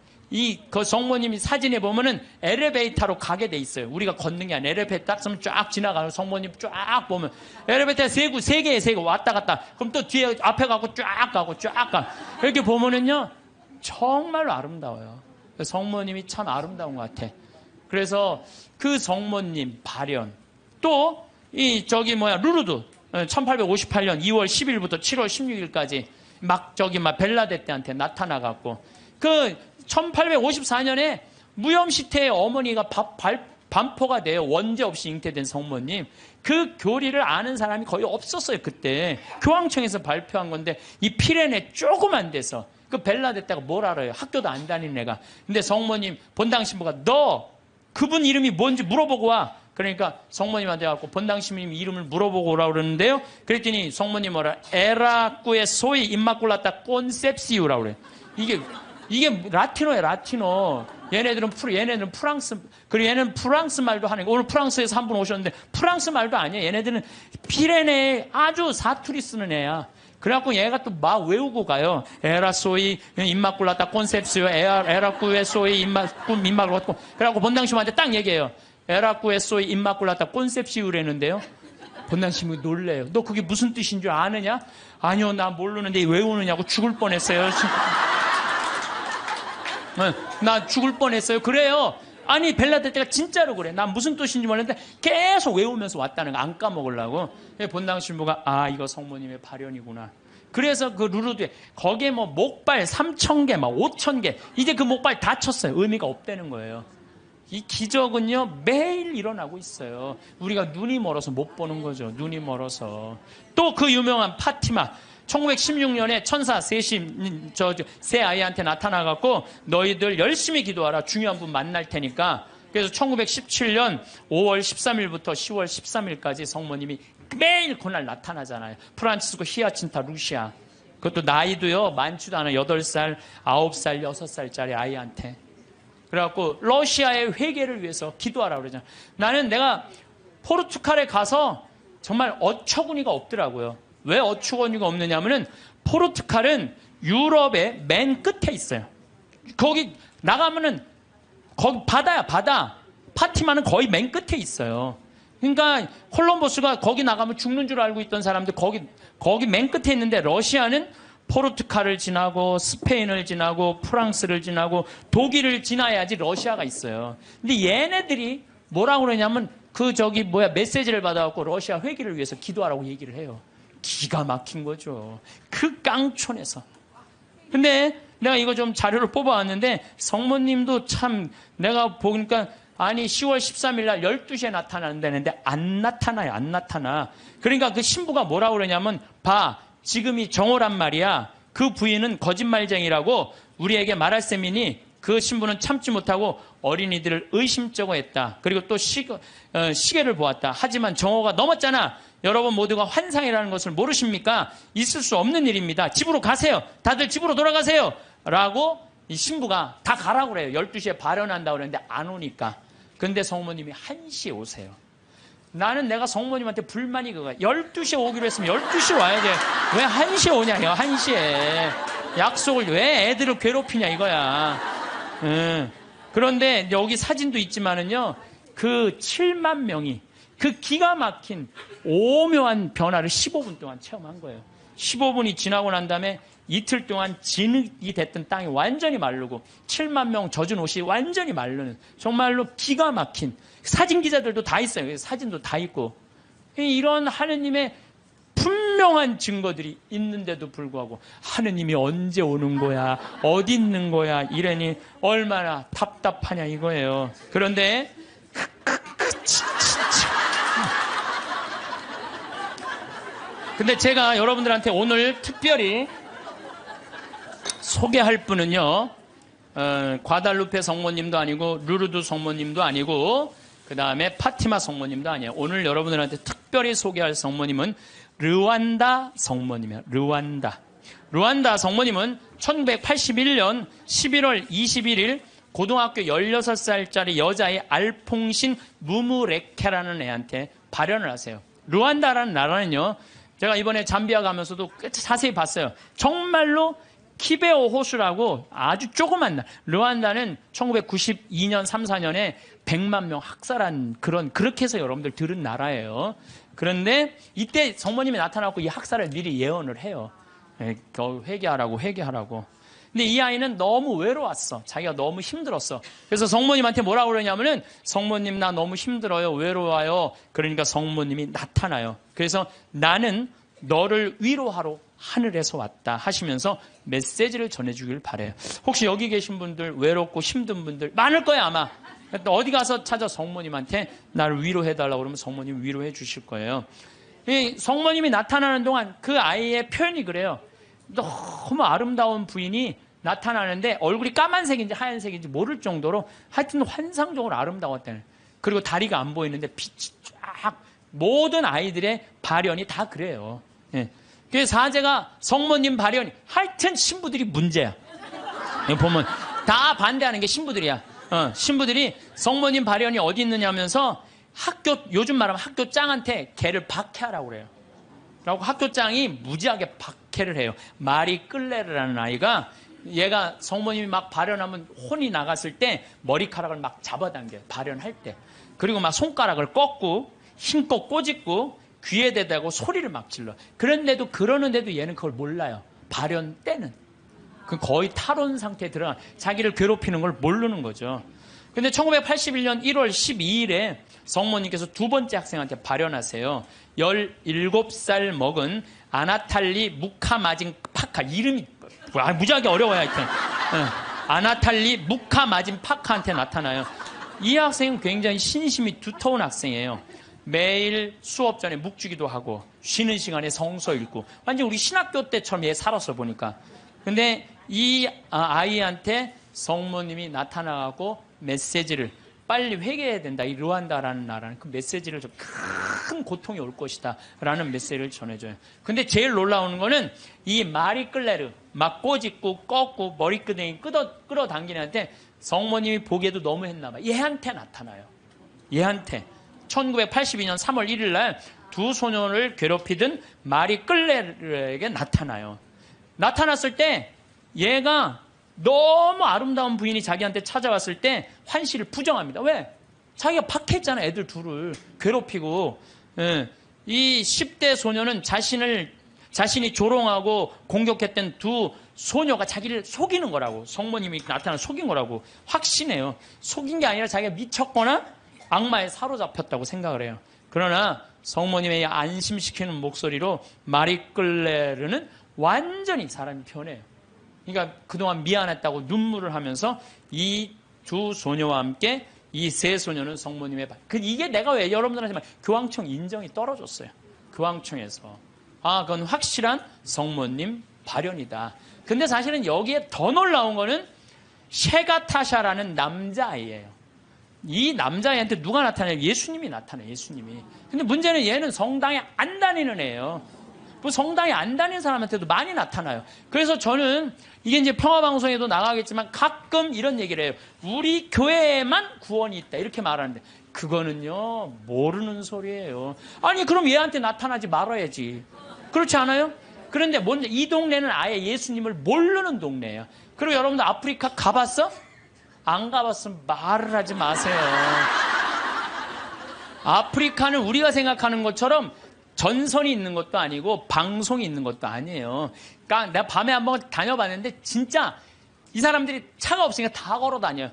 그 성모님이 사진에 보면은 엘리베이터로 가게 돼 있어요. 우리가 걷는 게 아니라 엘리베이터 딱 쓰면 쫙 지나가는 성모님 쫙 보면 엘리베이터 세 개에 왔다 갔다. 그럼 또 뒤에 앞에 가고 쫙 가. 이렇게 보면은요, 정말로 아름다워요. 성모님이 참 아름다운 것 같아. 그래서 그 성모님 발현. 또 루르드 1858년 2월 10일부터 7월 16일까지 막 벨라데떼한테 나타나갖고 1854년에 무염시태의 어머니가 반포가 돼요. 원죄 없이 잉태된 성모님. 그 교리를 아는 사람이 거의 없었어요. 그때 교황청에서 발표한 건데 이 피레네 조그만 데서 그 벨라데떼가 뭘 알아요? 학교도 안 다니는 애가. 근데 성모님 본당 신부가 너 그분 이름이 뭔지 물어보고 와. 그러니까 성모님한테 가고 본당 신부님 이름을 물어보고 오라고 그러는데요. 그랬더니 성모님 뭐라? 에라꾸의 소위 임마꿀라타 콘셉시우라고 그래. 이게 라틴어예요, 라틴어. 얘네들은 프랑스, 그리고 얘는 프랑스 말도 하는 거. 오늘 프랑스에서 한 분 오셨는데 프랑스 말도 아니에요. 얘네들은 피레네에 아주 사투리 쓰는 애야. 그래갖고 얘가 또 막 외우고 가요. 에라소이 임마꿀라타 콘셉시오 에라꾸에소이 임마꿀라타. 그래갖고 본당신부한테 딱 얘기해요. 에라꾸에소이 임마꿀라타 콘셉시오라는데요. 본당신부 놀래요. 너 그게 무슨 뜻인 줄 아느냐? 아니요, 나 모르는데 외우느냐고 죽을 뻔했어요. 나 죽을 뻔했어요. 그래요. 아니 벨라데떼가 진짜로 그래. 난 무슨 뜻인지 몰랐는데 계속 외우면서 왔다는 거 안 까먹으려고. 본당 신부가 이거 성모님의 발현이구나. 그래서 그 루르드에 거기에 뭐 목발 3,000개, 막 5,000개, 이제 그 목발 다 쳤어요. 의미가 없다는 거예요. 이 기적은요 매일 일어나고 있어요. 우리가 눈이 멀어서 못 보는 거죠. 눈이 멀어서. 또 그 유명한 파티마, 1916년에 천사 셋이 세 아이한테 나타나갖고 너희들 열심히 기도하라. 중요한 분 만날 테니까. 그래서 1917년 5월 13일부터 10월 13일까지 성모님이 매일 그날 나타나잖아요. 프란치스코 히아친타 루시아. 그것도 나이도요 많지도 않아. 8살, 9살, 6살짜리 아이한테. 그래갖고 러시아의 회개를 위해서 기도하라고 그러잖아요. 나는 내가 포르투갈에 가서 정말 어처구니가 없더라고요. 왜 어처구니가 없느냐면은 포르투갈은 유럽의 맨 끝에 있어요. 거기 나가면은 거기 바다야, 바다. 파티마는 거의 맨 끝에 있어요. 그러니까 콜럼버스가 거기 나가면 죽는 줄 알고 있던 사람들 거기 맨 끝에 있는데 러시아는 포르투갈을 지나고 스페인을 지나고 프랑스를 지나고 독일을 지나야지 러시아가 있어요. 근데 얘네들이 뭐라고 그러냐면 메시지를 받아갖고 러시아 회기를 위해서 기도하라고 얘기를 해요. 기가 막힌 거죠. 그 깡촌에서. 근데 내가 이거 좀 자료를 뽑아왔는데 성모님도 참 내가 보니까 아니 10월 13일 날 12시에 나타난다는데 안 나타나요. 안 나타나. 그러니까 그 신부가 뭐라고 그러냐면 봐. 지금이 정오란 말이야. 그 부인은 거짓말쟁이라고 우리에게 말할 셈이니 그 신부는 참지 못하고 어린이들을 의심쩍어 했다. 그리고 또 시계를 보았다. 하지만 정오가 넘었잖아. 여러분 모두가 환상이라는 것을 모르십니까? 있을 수 없는 일입니다. 집으로 가세요. 다들 집으로 돌아가세요. 라고 이 신부가 다 가라고 그래요. 12시에 발언한다고 그랬는데 안 오니까. 근데 성모님이 1시에 오세요. 나는 내가 성모님한테 불만이 그거야. 12시에 오기로 했으면 12시에 와야지. 왜 1시에 오냐, 1시에. 약속을 왜 애들을 괴롭히냐, 이거야. 그런데 여기 사진도 있지만은요, 그 7만 명이 그 기가 막힌 오묘한 변화를 15분 동안 체험한 거예요. 15분이 지나고 난 다음에 이틀 동안 진흙이 됐던 땅이 완전히 마르고 7만 명 젖은 옷이 완전히 마르는 정말로 기가 막힌 사진 기자들도 다 있어요. 사진도 다 있고 이런 하느님의 분명한 증거들이 있는데도 불구하고 하느님이 언제 오는 거야? 어디 있는 거야? 이러니 얼마나 답답하냐 이거예요. 그런데 근데 제가 여러분들한테 오늘 특별히 소개할 분은요, 과달루페 성모님도 아니고 루르드 성모님도 아니고 그 다음에 파티마 성모님도 아니에요. 오늘 여러분들한테 특별히 소개할 성모님은 르완다 성모님이에요. 르완다 성모님은 1981년 11월 21일 고등학교 16살짜리 여자의 알퐁신 무무레케라는 애한테 발현을 하세요. 르완다라는 나라는요, 제가 이번에 잠비아 가면서도 자세히 봤어요. 정말로 키베오 호수라고 아주 조그만 나라. 르완다는 1992년, 3, 4년에 100만 명 학살한 그렇게 해서 여러분들 들은 나라예요. 그런데 이때 성모님이 나타나고 이 학살을 미리 예언을 해요. 회개하라고. 근데 이 아이는 너무 외로웠어. 자기가 너무 힘들었어. 그래서 성모님한테 뭐라고 그러냐면은 성모님 나 너무 힘들어요. 외로워요. 그러니까 성모님이 나타나요. 그래서 나는 너를 위로하러 하늘에서 왔다 하시면서 메시지를 전해주길 바래요. 혹시 여기 계신 분들 외롭고 힘든 분들 많을 거예요 아마. 어디 가서 찾아 성모님한테 나를 위로해달라고 그러면 성모님이 위로해 주실 거예요. 이 성모님이 나타나는 동안 그 아이의 표현이 그래요. 너무 아름다운 부인이 나타나는데 얼굴이 까만색인지 하얀색인지 모를 정도로 하여튼 환상적으로 아름다웠다는. 그리고 다리가 안 보이는데 빛이 쫙 모든 아이들의 발현이 다 그래요. 예. 그래서 사제가 성모님 발현이 하여튼 신부들이 문제야. 보면 다 반대하는 게 신부들이야. 신부들이 성모님 발현이 어디 있느냐면서 요즘 말하면 학교 짱한테 걔를 박해하라고 그래요. 라고 학교장이 무지하게 박해를 해요. 마리 끌레르라는 아이가 얘가 성모님이 막 발현하면 혼이 나갔을 때 머리카락을 막 잡아당겨요. 발현할 때. 그리고 막 손가락을 꺾고 힘껏 꼬집고 귀에 대다고 소리를 막 질러. 그러는데도 얘는 그걸 몰라요. 발현 때는. 그 거의 탈원 상태에 들어가 자기를 괴롭히는 걸 모르는 거죠. 근데 1981년 1월 12일에 성모님께서 두 번째 학생한테 발현하세요. 17살 먹은 아나탈리 무카마진 파카. 이름이 무지하게 어려워요. 하여튼 아나탈리 무카마진 파카한테 나타나요. 이 학생은 굉장히 신심이 두터운 학생이에요. 매일 수업 전에 묵주기도 하고 쉬는 시간에 성서 읽고 완전 우리 신학교 때처럼 얘 살았어 보니까. 근데 이 아이한테 성모님이 나타나고 메시지를 빨리 회개해야 된다. 이 르완다라는 나라는 그 메시지를 좀 큰 고통이 올 것이다 라는 메시지를 전해줘요. 근데 제일 놀라운 거는 이 마리 끌레르 막 꼬집고 꺾고 머리끄댕이 끌어당기는 한테 성모님이 보기에도 너무 했나 봐. 얘한테 나타나요. 얘한테 1982년 3월 1일 날 두 소년을 괴롭히던 마리 끌레르에게 나타나요. 나타났을 때 얘가 너무 아름다운 부인이 자기한테 찾아왔을 때 환시를 부정합니다. 왜? 자기가 박해했잖아. 애들 둘을 괴롭히고. 이 10대 소녀는 자신이 조롱하고 공격했던 두 소녀가 자기를 속이는 거라고, 성모님이 나타나 속인 거라고 확신해요. 속인 게 아니라 자기가 미쳤거나 악마에 사로잡혔다고 생각을 해요. 그러나 성모님의 안심시키는 목소리로 마리 끌레르는 완전히 사람이 변해요. 그러니까 그동안 미안했다고 눈물을 하면서 이 두 소녀와 함께 이 세 소녀는 성모님의 이게 내가 왜 여러분들한테 말 교황청 인정이 떨어졌어요. 교황청에서. 그건 확실한 성모님 발현이다. 근데 사실은 여기에 더 놀라운 거는 셰가타샤라는 남자아이예요. 이 남자아이한테 누가 나타나요? 예수님이 나타나요. 예수님이. 근데 문제는 얘는 성당에 안 다니는 애예요. 그 성당에 안 다니는 사람한테도 많이 나타나요. 그래서 저는 이게 이제 평화방송에도 나가겠지만 가끔 이런 얘기를 해요. 우리 교회에만 구원이 있다. 이렇게 말하는데 그거는요 모르는 소리예요. 아니 그럼 얘한테 나타나지 말아야지. 그렇지 않아요? 그런데 먼저 이 동네는 아예 예수님을 모르는 동네예요. 그리고 여러분들 아프리카 가봤어? 안 가봤으면 말을 하지 마세요. 아프리카는 우리가 생각하는 것처럼 전선이 있는 것도 아니고 방송이 있는 것도 아니에요. 그러니까 내가 밤에 한번 다녀봤는데 진짜 이 사람들이 차가 없으니까 다 걸어 다녀요.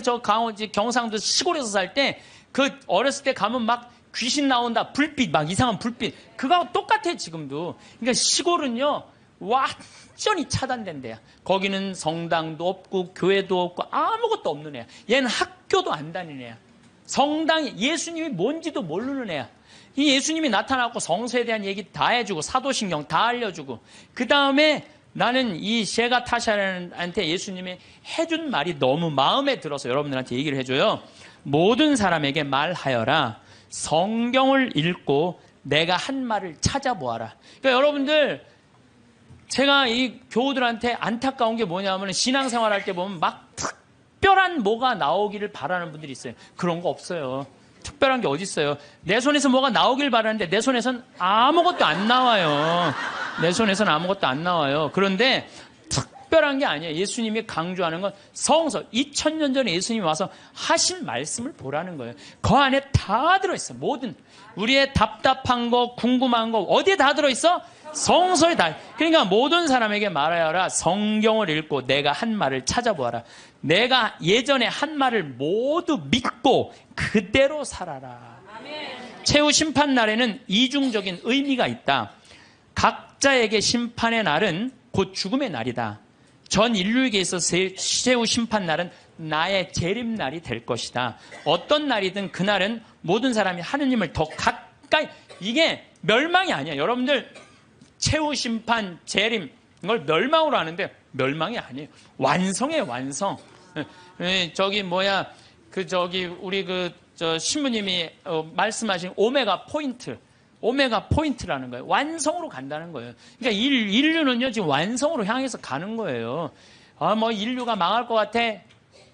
저 경상도 시골에서 살 때 그 어렸을 때 가면 막 귀신 나온다. 불빛 막 이상한 불빛. 그거하고 똑같아 지금도. 그러니까 시골은요 완전히 차단된 데야. 거기는 성당도 없고 교회도 없고 아무것도 없는 애야. 얘는 학교도 안 다니는 애야. 성당이 예수님이 뭔지도 모르는 애야. 이 예수님이 나타나고 성서에 대한 얘기 다 해주고 사도신경 다 알려주고 그 다음에 나는 이 셰가타샤한테 예수님이 해준 말이 너무 마음에 들어서 여러분들한테 얘기를 해줘요. 모든 사람에게 말하여라. 성경을 읽고 내가 한 말을 찾아보아라. 그러니까 여러분들 제가 이 교우들한테 안타까운 게 뭐냐면 신앙생활 할 때 보면 막 특별한 뭐가 나오기를 바라는 분들이 있어요. 그런 거 없어요. 특별한 게 어디 있어요? 내 손에서 뭐가 나오길 바라는데 내 손에선 아무것도 안 나와요. 내 손에선 아무것도 안 나와요. 그런데 특별한 게 아니에요. 예수님이 강조하는 건 성서. 2000년 전에 예수님이 와서 하신 말씀을 보라는 거예요. 그 안에 다 들어있어. 모든 우리의 답답한 거, 궁금한 거 어디에 다 들어있어? 성서에 다. 그러니까 모든 사람에게 말하여라. 성경을 읽고 내가 한 말을 찾아보아라. 내가 예전에 한 말을 모두 믿고 그대로 살아라. 최후 심판 날에는 이중적인 의미가 있다. 각자에게 심판의 날은 곧 죽음의 날이다. 전 인류에게 있어서 최후 심판 날은 나의 재림날이 될 것이다. 어떤 날이든 그날은 모든 사람이 하느님을 더 가까이. 이게 멸망이 아니야. 여러분들 최후 심판, 재림 이걸 멸망으로 하는데 멸망이 아니에요. 완성이에요. 완성. 우리 신부님이 말씀하신 오메가 포인트라는 거예요. 완성으로 간다는 거예요. 그러니까 인류는요 지금 완성으로 향해서 가는 거예요. 인류가 망할 것 같아.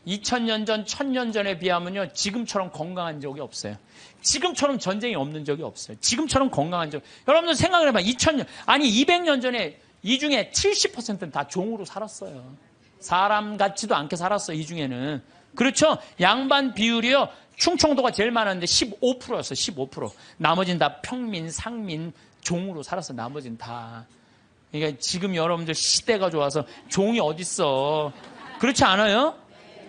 2000년 전, 1000년 전에 비하면요 지금처럼 건강한 적이 없어요. 지금처럼 전쟁이 없는 적이 없어요. 지금처럼 건강한 적. 여러분들 생각을 해봐. 200년 전에 이 중에 70%는 다 종으로 살았어요. 사람 같지도 않게 살았어요. 이 중에는. 그렇죠? 양반 비율이요. 충청도가 제일 많았는데 15%였어요. 15%. 나머지는 다 평민, 상민, 종으로 살았어요. 나머지는 다. 그러니까 지금 여러분들 시대가 좋아서 종이 어딨어. 그렇지 않아요?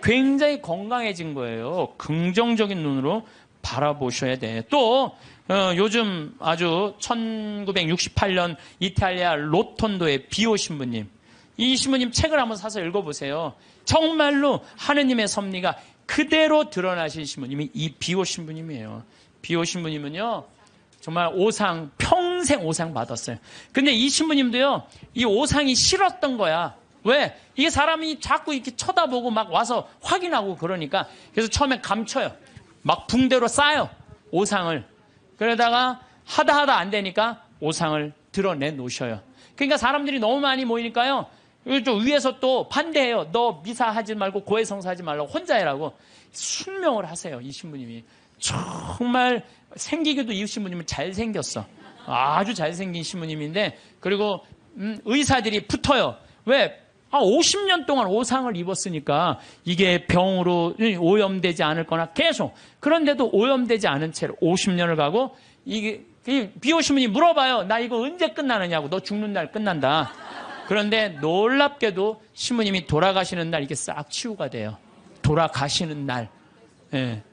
굉장히 건강해진 거예요. 긍정적인 눈으로 바라보셔야 돼. 또 요즘 아주 1968년 이탈리아 로톤도의 비오 신부님, 이 신부님 책을 한번 사서 읽어보세요. 정말로 하느님의 섭리가 그대로 드러나신 신부님이 이 비오 신부님이에요. 비오 신부님은요, 정말 오상, 평생 오상 받았어요. 근데 이 신부님도요, 이 오상이 싫었던 거야. 왜? 이게 사람이 자꾸 이렇게 쳐다보고 막 와서 확인하고 그러니까. 그래서 처음에 감춰요. 막 붕대로 싸요. 오상을. 그러다가 하다 안 되니까 오상을 드러내 놓으셔요. 그러니까 사람들이 너무 많이 모이니까요, 좀 위에서 또 반대해요. 너 미사하지 말고 고해성사하지 말라고 혼자 해라고. 순명을 하세요. 이 신부님이. 정말 생기기도 이 신부님은 잘생겼어. 아주 잘생긴 신부님인데, 그리고 의사들이 붙어요. 왜? 50년 동안 오상을 입었으니까 이게 병으로 오염되지 않을 거나 계속. 그런데도 오염되지 않은 채로 50년을 가고, 이게 비오 신부님이 물어봐요. 나 이거 언제 끝나느냐고. 너 죽는 날 끝난다. 그런데 놀랍게도 신부님이 돌아가시는 날 이게 싹 치유가 돼요. 돌아가시는 날. 예.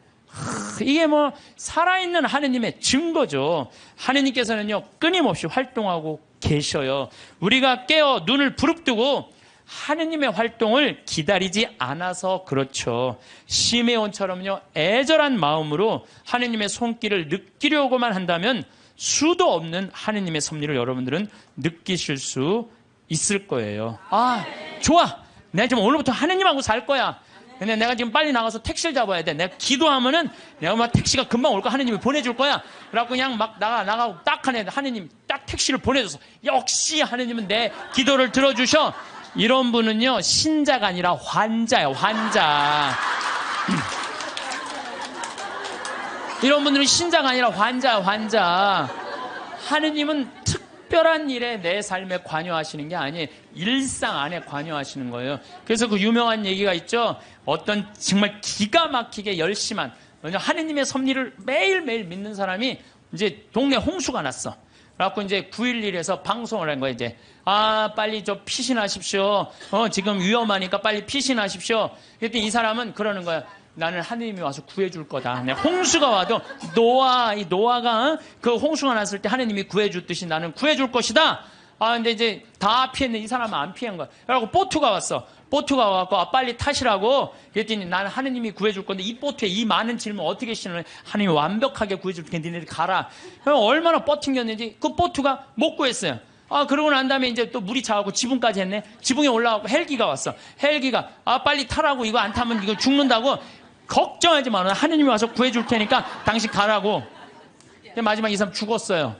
이게 뭐 살아있는 하느님의 증거죠. 하느님께서는요, 끊임없이 활동하고 계셔요. 우리가 깨어 눈을 부릅뜨고 하느님의 활동을 기다리지 않아서 그렇죠. 시메온처럼요, 애절한 마음으로 하느님의 손길을 느끼려고만 한다면 수도 없는 하느님의 섭리를 여러분들은 느끼실 수 있을 거예요. 아, 좋아. 내가 지금 오늘부터 하느님하고 살 거야. 근데 내가 지금 빨리 나가서 택시를 잡아야 돼. 내가 기도하면은 내가 막 택시가 금방 올 거야. 하느님이 보내줄 거야. 그래갖고 그냥 막 나가고 딱 하느님 딱 택시를 보내줘서 역시 하느님은 내 기도를 들어주셔. 이런 분은요, 신자가 아니라 환자예요. 환자. 이런 분들은 신자가 아니라 환자예요. 환자. 하느님은 특별한 일에 내 삶에 관여하시는 게 아니에요. 일상 안에 관여하시는 거예요. 그래서 그 유명한 얘기가 있죠. 어떤 정말 기가 막히게 열심한, 하느님의 섭리를 매일매일 믿는 사람이 이제 동네 홍수가 났어. 그래갖고 이제 911에서 방송을 한 거예요. 이제 빨리 피신하십시오. 지금 위험하니까 빨리 피신하십시오. 그랬더니 이 사람은 그러는 거야. 나는 하느님이 와서 구해줄 거다. 홍수가 와도 이 노아가 그 홍수가 났을 때 하느님이 구해줬듯이 나는 구해줄 것이다. 근데 이제 다 피했는데 이 사람은 안 피한 거야. 그래갖고 보트가 왔어. 보트가 와갖고 빨리 타시라고. 그랬더니 나는 하느님이 구해줄 건데 이 보트에 이 많은 짐을 어떻게 실으면 하느님이 완벽하게 구해줄 텐데 니네들 가라. 얼마나 버팅겼는지 그 보트가 못 구했어요. 그러고 난 다음에 이제 또 물이 차갖고 지붕까지 했네. 지붕에 올라가고 헬기가 왔어. 헬기가 빨리 타라고. 이거 안 타면 이거 죽는다고. 걱정하지 마. 하느님이 와서 구해줄 테니까 당신 가라고. 마지막 이 사람 죽었어요.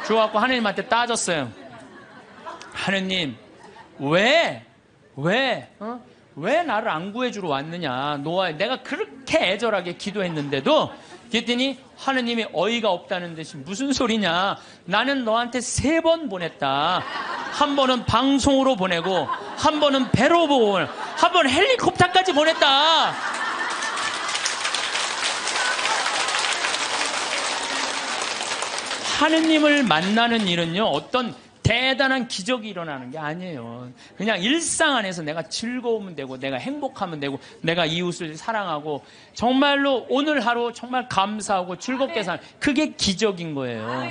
죽어갖고 하느님한테 따졌어요. 하느님, 왜 나를 안 구해주러 왔느냐. 노아, 내가 그렇게 애절하게 기도했는데도. 그랬더니 하느님이 어이가 없다는 듯이 무슨 소리냐. 나는 너한테 3번 보냈다. 한 번은 방송으로 보내고, 한 번은 배로 보고, 한 번 헬리콥터까지 보냈다. 하느님을 만나는 일은요, 어떤 대단한 기적이 일어나는 게 아니에요. 그냥 일상 안에서 내가 즐거우면 되고, 내가 행복하면 되고, 내가 이웃을 사랑하고, 정말로 오늘 하루 정말 감사하고 즐겁게 사는, 그게 기적인 거예요.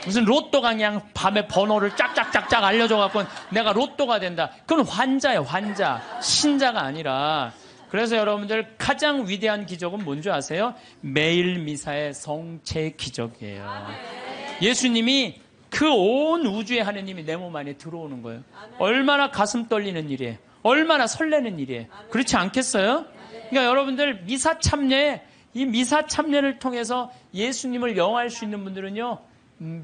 무슨 로또가 그냥 밤에 번호를 짝짝짝짝 알려줘갖고 내가 로또가 된다. 그건 환자예요. 환자. 신자가 아니라. 그래서 여러분들 가장 위대한 기적은 뭔지 아세요? 매일 미사의 성체 기적이에요. 예수님이 그 온 우주의 하느님이 내 몸 안에 들어오는 거예요. 얼마나 가슴 떨리는 일이에요. 얼마나 설레는 일이에요. 그렇지 않겠어요? 그러니까 여러분들 미사 참여에, 이 미사 참여를 통해서 예수님을 영화할 수 있는 분들은요,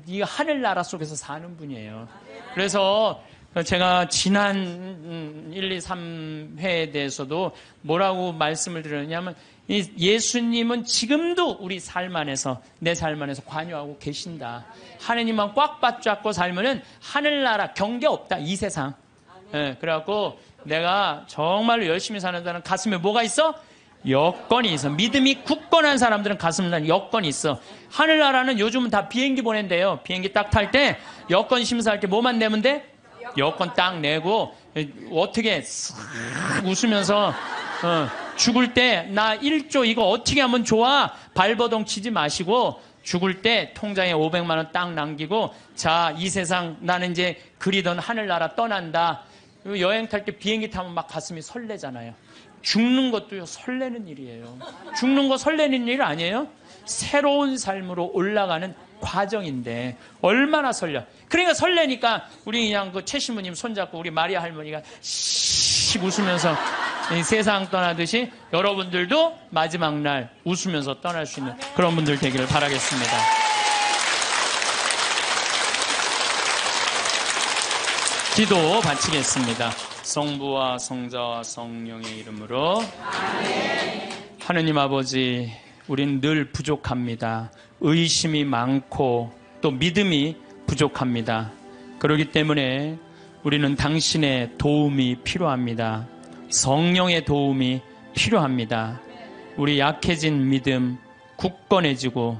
이 하늘나라 속에서 사는 분이에요. 그래서 제가 지난 1, 2, 3회에 대해서도 뭐라고 말씀을 드렸냐면, 이 예수님은 지금도 우리 삶 안에서, 내 삶 안에서 관여하고 계신다. 하느님만 꽉 붙잡고 살면은 하늘나라 경계 없다. 이 세상. 그래갖고 내가 정말로 열심히 사는 사람은 가슴에 뭐가 있어? 여건이 있어. 믿음이 굳건한 사람들은 가슴에 여건이 있어. 하늘나라는 요즘은 다 비행기 보낸대요. 비행기 딱 탈 때 여건 심사할 때 뭐만 내면 돼? 여건 딱 내고 어떻게 싹 웃으면서 죽을 때 나 1조 이거 어떻게 하면 좋아? 발버둥 치지 마시고 죽을 때 통장에 500만 원 딱 남기고 자, 이 세상 나는 이제 그리던 하늘나라 떠난다. 여행 탈 때 비행기 타면 막 가슴이 설레잖아요. 죽는 것도요, 설레는 일이에요. 죽는 거 설레는 일 아니에요? 새로운 삶으로 올라가는 과정인데 얼마나 설레. 그러니까 설레니까 우리 그냥 그 최 신부님 손잡고 우리 마리아 할머니가 씩 웃으면서 이 세상 떠나듯이 여러분들도 마지막 날 웃으면서 떠날 수 있는 그런 분들 되기를 바라겠습니다. 기도 바치겠습니다. 성부와 성자와 성령의 이름으로 아멘. 하느님 아버지, 우린 늘 부족합니다. 의심이 많고 또 믿음이 부족합니다. 그렇기 때문에 우리는 당신의 도움이 필요합니다. 성령의 도움이 필요합니다. 우리 약해진 믿음 굳건해지고,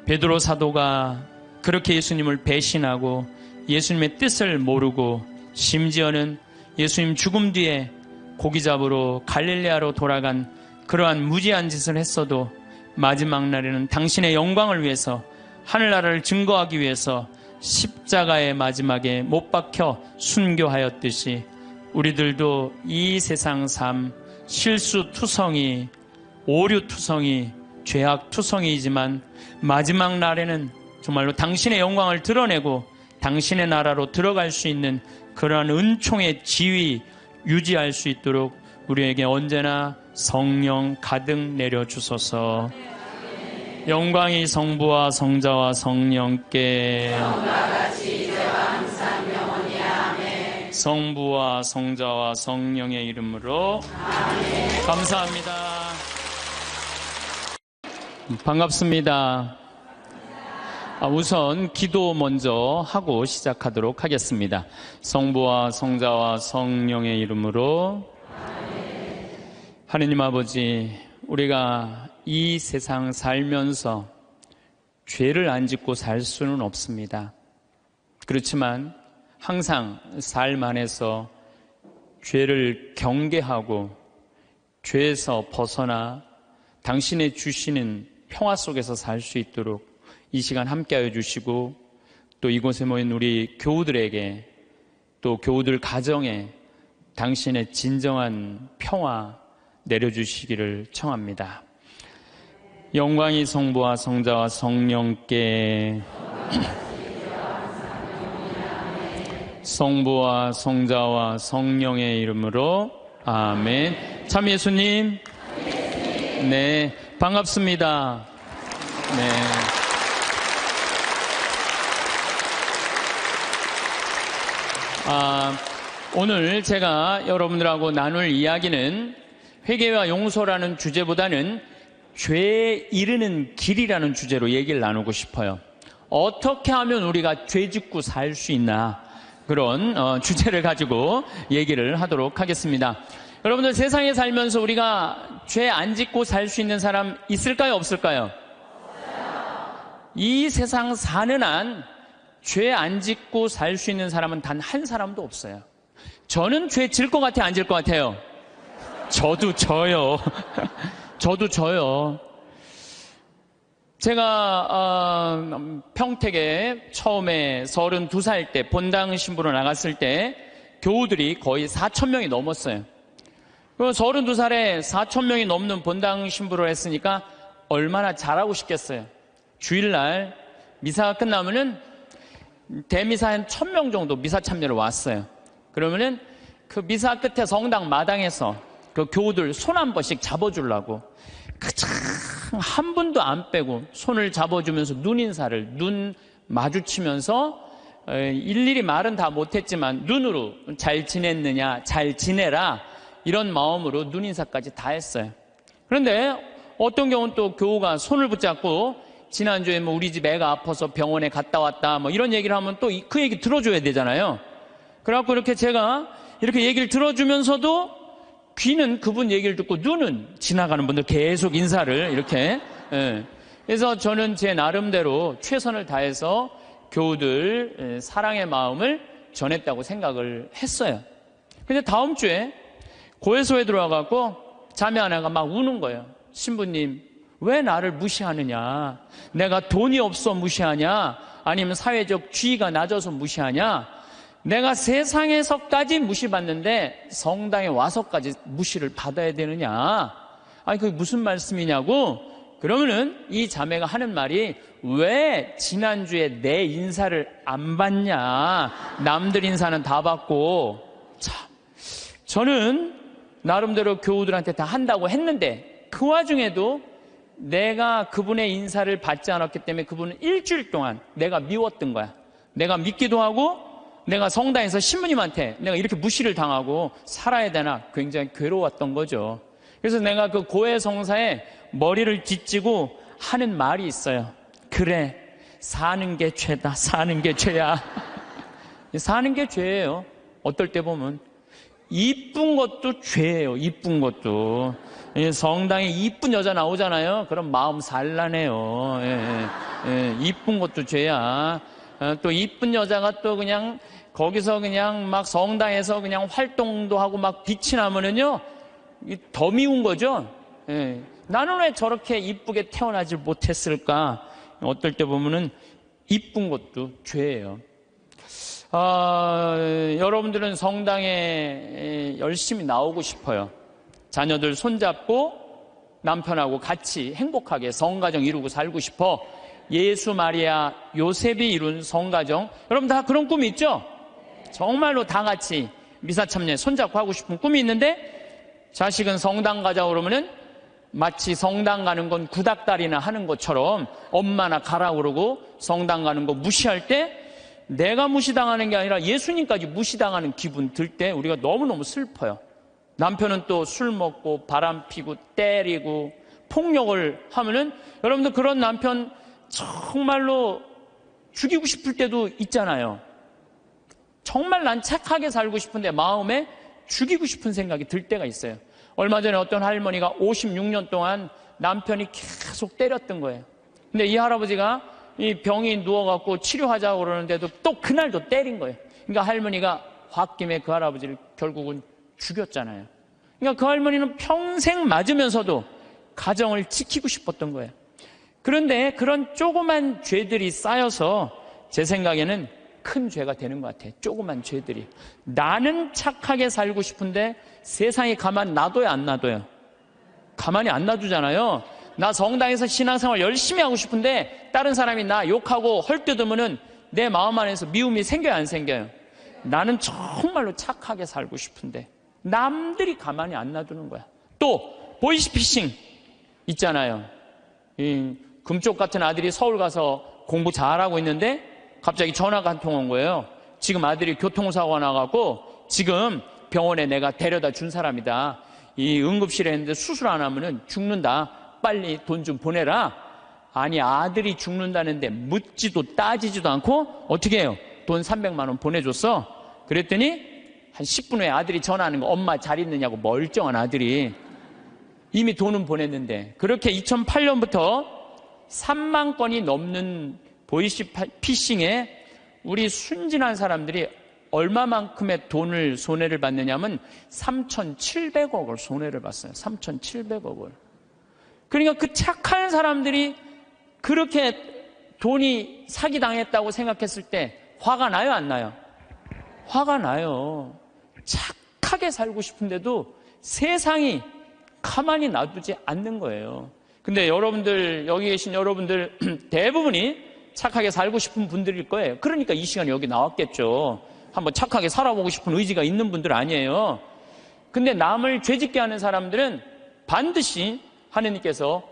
베드로 사도가 그렇게 예수님을 배신하고 예수님의 뜻을 모르고 심지어는 예수님 죽음 뒤에 고기 잡으러 갈릴레아로 돌아간 그러한 무지한 짓을 했어도 마지막 날에는 당신의 영광을 위해서, 하늘나라를 증거하기 위해서 십자가의 마지막에 못 박혀 순교하였듯이 우리들도 이 세상 삶 실수투성이, 오류투성이, 죄악투성이지만 마지막 날에는 정말로 당신의 영광을 드러내고 당신의 나라로 들어갈 수 있는 그러한 은총의 지위 유지할 수 있도록 우리에게 언제나 성령 가득 내려주소서. 영광이 성부와 성자와 성령께 성부와 성자와 성령의 이름으로 아멘. 감사합니다. 반갑습니다. 우선 기도 먼저 하고 시작하도록 하겠습니다. 성부와 성자와 성령의 이름으로 아멘. 하느님 아버지, 우리가 이 세상 살면서 죄를 안 짓고 살 수는 없습니다. 그렇지만 항상 삶 안에서 죄를 경계하고 죄에서 벗어나 당신의 주시는 평화 속에서 살 수 있도록 이 시간 함께하여 주시고, 또 이곳에 모인 우리 교우들에게, 또 교우들 가정에 당신의 진정한 평화 내려주시기를 청합니다. 영광이 성부와 성자와 성령께 성부와 성자와 성령의 이름으로 아멘. 참 예수님, 네, 반갑습니다. 네. 오늘 제가 여러분들하고 나눌 이야기는 회개와 용서라는 주제보다는 죄에 이르는 길이라는 주제로 얘기를 나누고 싶어요. 어떻게 하면 우리가 죄 짓고 살 수 있나, 그런 주제를 가지고 얘기를 하도록 하겠습니다. 여러분들, 세상에 살면서 우리가 죄 안 짓고 살 수 있는 사람 있을까요, 없을까요? 이 세상 사는 한 죄 안 짓고 살 수 있는 사람은 단 한 사람도 없어요. 저는 죄 질 것 같아요, 안 질 것 같아요? 저도 져요. 저도 져요. 제가 평택에 처음에 32살 때 본당 신부로 나갔을 때 교우들이 거의 4,000명이 넘었어요. 32살에 4,000명이 넘는 본당 신부를 했으니까 얼마나 잘하고 싶겠어요. 주일날 미사가 끝나면은 대미사 한 1,000명 정도 미사 참여를 왔어요. 그러면은 그 미사 끝에 성당 마당에서 그 교우들 손 한 번씩 잡아주려고 그참 한 분도 안 빼고 손을 잡아주면서 눈인사를, 눈 마주치면서 일일이 말은 다 못했지만 눈으로 잘 지냈느냐, 잘 지내라, 이런 마음으로 눈인사까지 다 했어요. 그런데 어떤 경우는 또 교우가 손을 붙잡고 지난주에 뭐 우리 집 애가 아파서 병원에 갔다 왔다 뭐 이런 얘기를 하면 또 그 얘기 들어줘야 되잖아요. 그래갖고 이렇게 제가 이렇게 얘기를 들어주면서도 귀는 그분 얘기를 듣고 눈은 지나가는 분들 계속 인사를 이렇게. 그래서 저는 제 나름대로 최선을 다해서 교우들 사랑의 마음을 전했다고 생각을 했어요. 근데 다음 주에 고해소에 들어와갖고 자매 하나가 막 우는 거예요. 신부님, 왜 나를 무시하느냐? 내가 돈이 없어 무시하냐? 아니면 사회적 지위가 낮아서 무시하냐? 내가 세상에서까지 무시받는데 성당에 와서까지 무시를 받아야 되느냐? 아니, 그게 무슨 말씀이냐고? 그러면은 이 자매가 하는 말이, 왜 지난주에 내 인사를 안 받냐? 남들 인사는 다 받고. 참, 저는 나름대로 교우들한테 다 한다고 했는데 그 와중에도 내가 그분의 인사를 받지 않았기 때문에 그분은 일주일 동안 내가 미웠던 거야. 내가 믿기도 하고 내가 성당에서 신부님한테 내가 이렇게 무시를 당하고 살아야 되나 굉장히 괴로웠던 거죠. 그래서 내가 그 고해 성사에 머리를 뒤찌고 하는 말이 있어요. 그래, 사는 게 죄다. 사는 게 죄야. 사는 게 죄예요. 어떨 때 보면 이쁜 것도 죄예요. 이쁜 것도. 성당에 이쁜 여자 나오잖아요. 그럼 마음 산란해요. 이쁜 것도 죄야. 또 이쁜 여자가 또 그냥 거기서 그냥 막 성당에서 그냥 활동도 하고 막 빛이 나면은요, 더 미운 거죠. 나는 왜 저렇게 이쁘게 태어나질 못했을까? 어떨 때 보면은 이쁜 것도 죄예요. 여러분들은 성당에 열심히 나오고 싶어요. 자녀들 손잡고 남편하고 같이 행복하게 성가정 이루고 살고 싶어. 예수, 마리아, 요셉이 이룬 성가정. 여러분 다 그런 꿈이 있죠? 정말로 다 같이 미사 참여 손잡고 하고 싶은 꿈이 있는데, 자식은 성당 가자고 그러면은 마치 성당 가는 건 구닥다리나 하는 것처럼 엄마나 가라고 그러고 성당 가는 거 무시할 때, 내가 무시당하는 게 아니라 예수님까지 무시당하는 기분 들 때 우리가 너무너무 슬퍼요. 남편은 또 술 먹고 바람 피고 때리고 폭력을 하면은, 여러분들 그런 남편 정말로 죽이고 싶을 때도 있잖아요. 정말 난 착하게 살고 싶은데 마음에 죽이고 싶은 생각이 들 때가 있어요. 얼마 전에 어떤 할머니가 56년 동안 남편이 계속 때렸던 거예요. 근데 이 할아버지가 이 병이 누워갖고 치료하자고 그러는데도 또 그날도 때린 거예요. 그러니까 할머니가 홧김에 그 할아버지를 결국은 죽였잖아요. 그러니까 그 할머니는 평생 맞으면서도 가정을 지키고 싶었던 거예요. 그런데 그런 조그만 죄들이 쌓여서 제 생각에는 큰 죄가 되는 것 같아요. 조그만 죄들이. 나는 착하게 살고 싶은데 세상이 가만 놔둬요, 안 놔둬요? 가만히 안 놔두잖아요. 나 성당에서 신앙생활 열심히 하고 싶은데 다른 사람이 나 욕하고 헐뜯으면은 내 마음 안에서 미움이 생겨요, 안 생겨요? 나는 정말로 착하게 살고 싶은데 남들이 가만히 안 놔두는 거야. 또 보이스피싱 있잖아요. 이 금쪽 같은 아들이 서울 가서 공부 잘하고 있는데 갑자기 전화가 한 통 온 거예요. 지금 아들이 교통사고가 나갖고 지금 병원에 내가 데려다 준 사람이다. 이 응급실에 있는데 수술 안 하면은 죽는다. 빨리 돈 좀 보내라. 아니, 아들이 죽는다는데 묻지도 따지지도 않고 어떻게 해요? 돈 300만 원 보내줬어. 그랬더니 한 10분 후에 아들이 전화하는 거, 엄마 잘 있느냐고. 멀쩡한 아들이. 이미 돈은 보냈는데. 그렇게 2008년부터 3만 건이 넘는 보이스피싱에 우리 순진한 사람들이 얼마만큼의 돈을 손해를 받느냐면 3,700억을 손해를 봤어요. 3,700억을. 그러니까 그 착한 사람들이 그렇게 돈이 사기당했다고 생각했을 때 화가 나요, 안 나요? 화가 나요. 착하게 살고 싶은데도 세상이 가만히 놔두지 않는 거예요. 근데 여러분들, 여기 계신 여러분들 대부분이 착하게 살고 싶은 분들일 거예요. 그러니까 이 시간에 여기 나왔겠죠. 한번 착하게 살아보고 싶은 의지가 있는 분들 아니에요. 근데 남을 죄짓게 하는 사람들은 반드시 하느님께서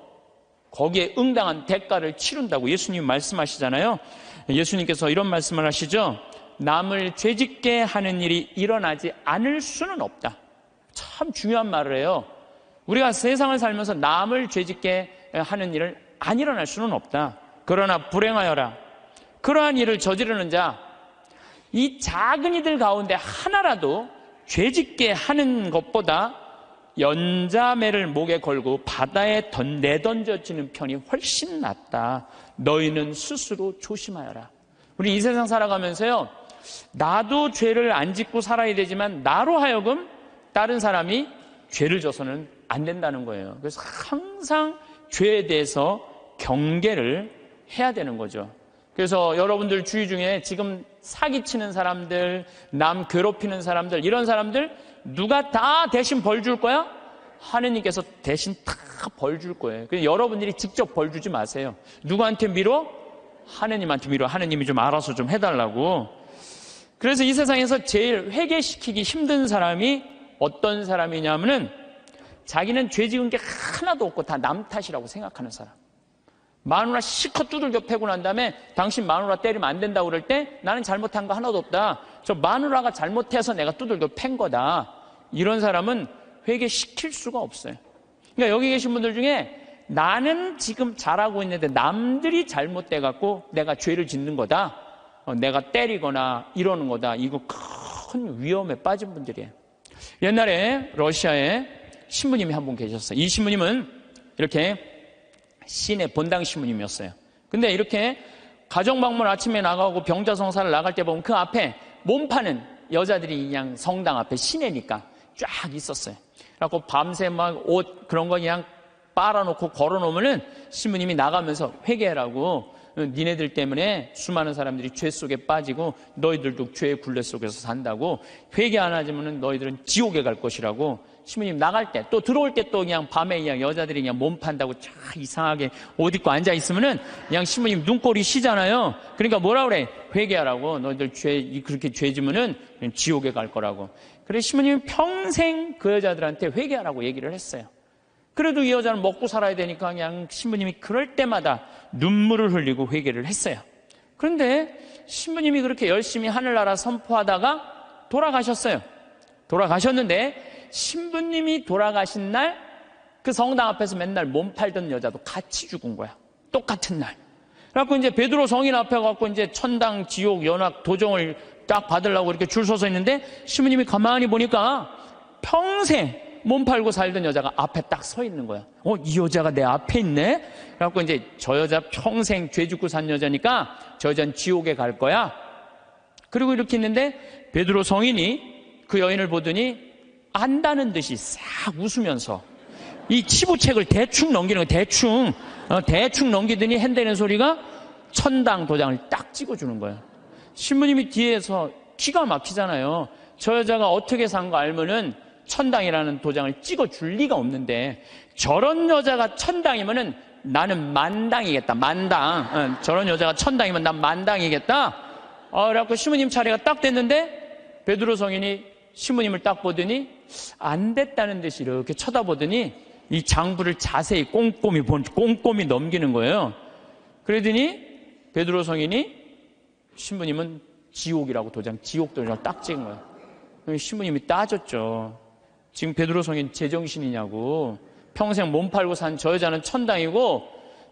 거기에 응당한 대가를 치른다고 예수님 말씀하시잖아요. 예수님께서 이런 말씀을 하시죠. 남을 죄짓게 하는 일이 일어나지 않을 수는 없다. 참 중요한 말을 해요. 우리가 세상을 살면서 남을 죄짓게 하는 일을 안 일어날 수는 없다. 그러나 불행하여라. 그러한 일을 저지르는 자, 이 작은 이들 가운데 하나라도 죄짓게 하는 것보다 연자매를 목에 걸고 바다에 내던져지는 편이 훨씬 낫다. 너희는 스스로 조심하여라. 우리 이 세상 살아가면서요, 나도 죄를 안 짓고 살아야 되지만 나로 하여금 다른 사람이 죄를 져서는 안 된다는 거예요. 그래서 항상 죄에 대해서 경계를 해야 되는 거죠. 그래서 여러분들 주위 중에 지금 사기치는 사람들, 남 괴롭히는 사람들, 이런 사람들 누가 다 대신 벌 줄 거야? 하느님께서 대신 다 벌 줄 거예요. 그래서 여러분들이 직접 벌 주지 마세요. 누구한테 미뤄? 하느님한테 미뤄. 하느님이 좀 알아서 좀 해달라고. 그래서 이 세상에서 제일 회개시키기 힘든 사람이 어떤 사람이냐면은 자기는 죄 지은 게 하나도 없고 다 남 탓이라고 생각하는 사람. 마누라 실컷 두들겨 패고 난 다음에 당신 마누라 때리면 안 된다고 그럴 때 나는 잘못한 거 하나도 없다. 저 마누라가 잘못해서 내가 두들겨 팬 거다. 이런 사람은 회개시킬 수가 없어요. 그러니까 여기 계신 분들 중에 나는 지금 잘하고 있는데 남들이 잘못돼갖고 내가 죄를 짓는 거다. 내가 때리거나 이러는 거다. 이거 큰 위험에 빠진 분들이에요. 옛날에 러시아에 신부님이 한 분 계셨어요. 이 신부님은 이렇게 시내 본당 신부님이었어요. 근데 이렇게 가정방문 아침에 나가고 병자성사를 나갈 때 보면 그 앞에 몸 파는 여자들이 그냥 성당 앞에 시내니까 쫙 있었어요. 그래갖고 밤새 막 옷 그런 거 그냥 빨아놓고 걸어놓으면은 신부님이 나가면서 회개하라고, 니네들 때문에 수많은 사람들이 죄 속에 빠지고 너희들도 죄의 굴레 속에서 산다고, 회개 안 하지면은 너희들은 지옥에 갈 것이라고. 신부님 나갈 때 또 들어올 때 또 그냥 밤에 그냥 여자들이 그냥 몸 판다고 쫙 이상하게 옷 입고 앉아 있으면은 그냥 신부님 눈꼴이 시잖아요. 그러니까 뭐라 그래? 회개하라고. 너희들 그렇게 죄 지면은 지옥에 갈 거라고. 그래서 신부님이 평생 그 여자들한테 회개하라고 얘기를 했어요. 그래도 이 여자는 먹고 살아야 되니까 그냥 신부님이 그럴 때마다 눈물을 흘리고 회개를 했어요. 그런데 신부님이 그렇게 열심히 하늘나라 선포하다가 돌아가셨어요. 돌아가셨는데 신부님이 돌아가신 날 그 성당 앞에서 맨날 몸 팔던 여자도 같이 죽은 거야. 똑같은 날. 그래갖고 이제 베드로 성인 앞에 가고 이제 천당, 지옥, 연악, 도정을 딱 받으려고 이렇게 줄 서서 있는데 신부님이 가만히 보니까 평생 몸 팔고 살던 여자가 앞에 딱 서 있는 거야. 이 여자가 내 앞에 있네? 그래갖고 이제 저 여자 평생 죄 짓고 산 여자니까 저 여자는 지옥에 갈 거야. 그리고 이렇게 있는데 베드로 성인이 그 여인을 보더니 안다는 듯이 싹 웃으면서 이 치부책을 대충 넘기는 거야. 대충 넘기더니 핸드는 소리가 천당 도장을 딱 찍어주는 거야. 신부님이 뒤에서 기가 막히잖아요. 저 여자가 어떻게 산 거 알면은 천당이라는 도장을 찍어줄 리가 없는데 저런 여자가 천당이면은 나는 만당이겠다. 만당. 저런 여자가 천당이면 난 만당이겠다. 그래갖고 신부님 차례가 딱 됐는데 베드로 성인이 신부님을 딱 보더니 안 됐다는 듯이 이렇게 쳐다보더니 이 장부를 자세히 꼼꼼히 넘기는 거예요. 그러더니 베드로 성인이 신부님은 지옥이라고 지옥 도장을 딱 찍은 거예요. 신부님이 따졌죠. 지금 베드로 성인 제정신이냐고. 평생 몸 팔고 산 저 여자는 천당이고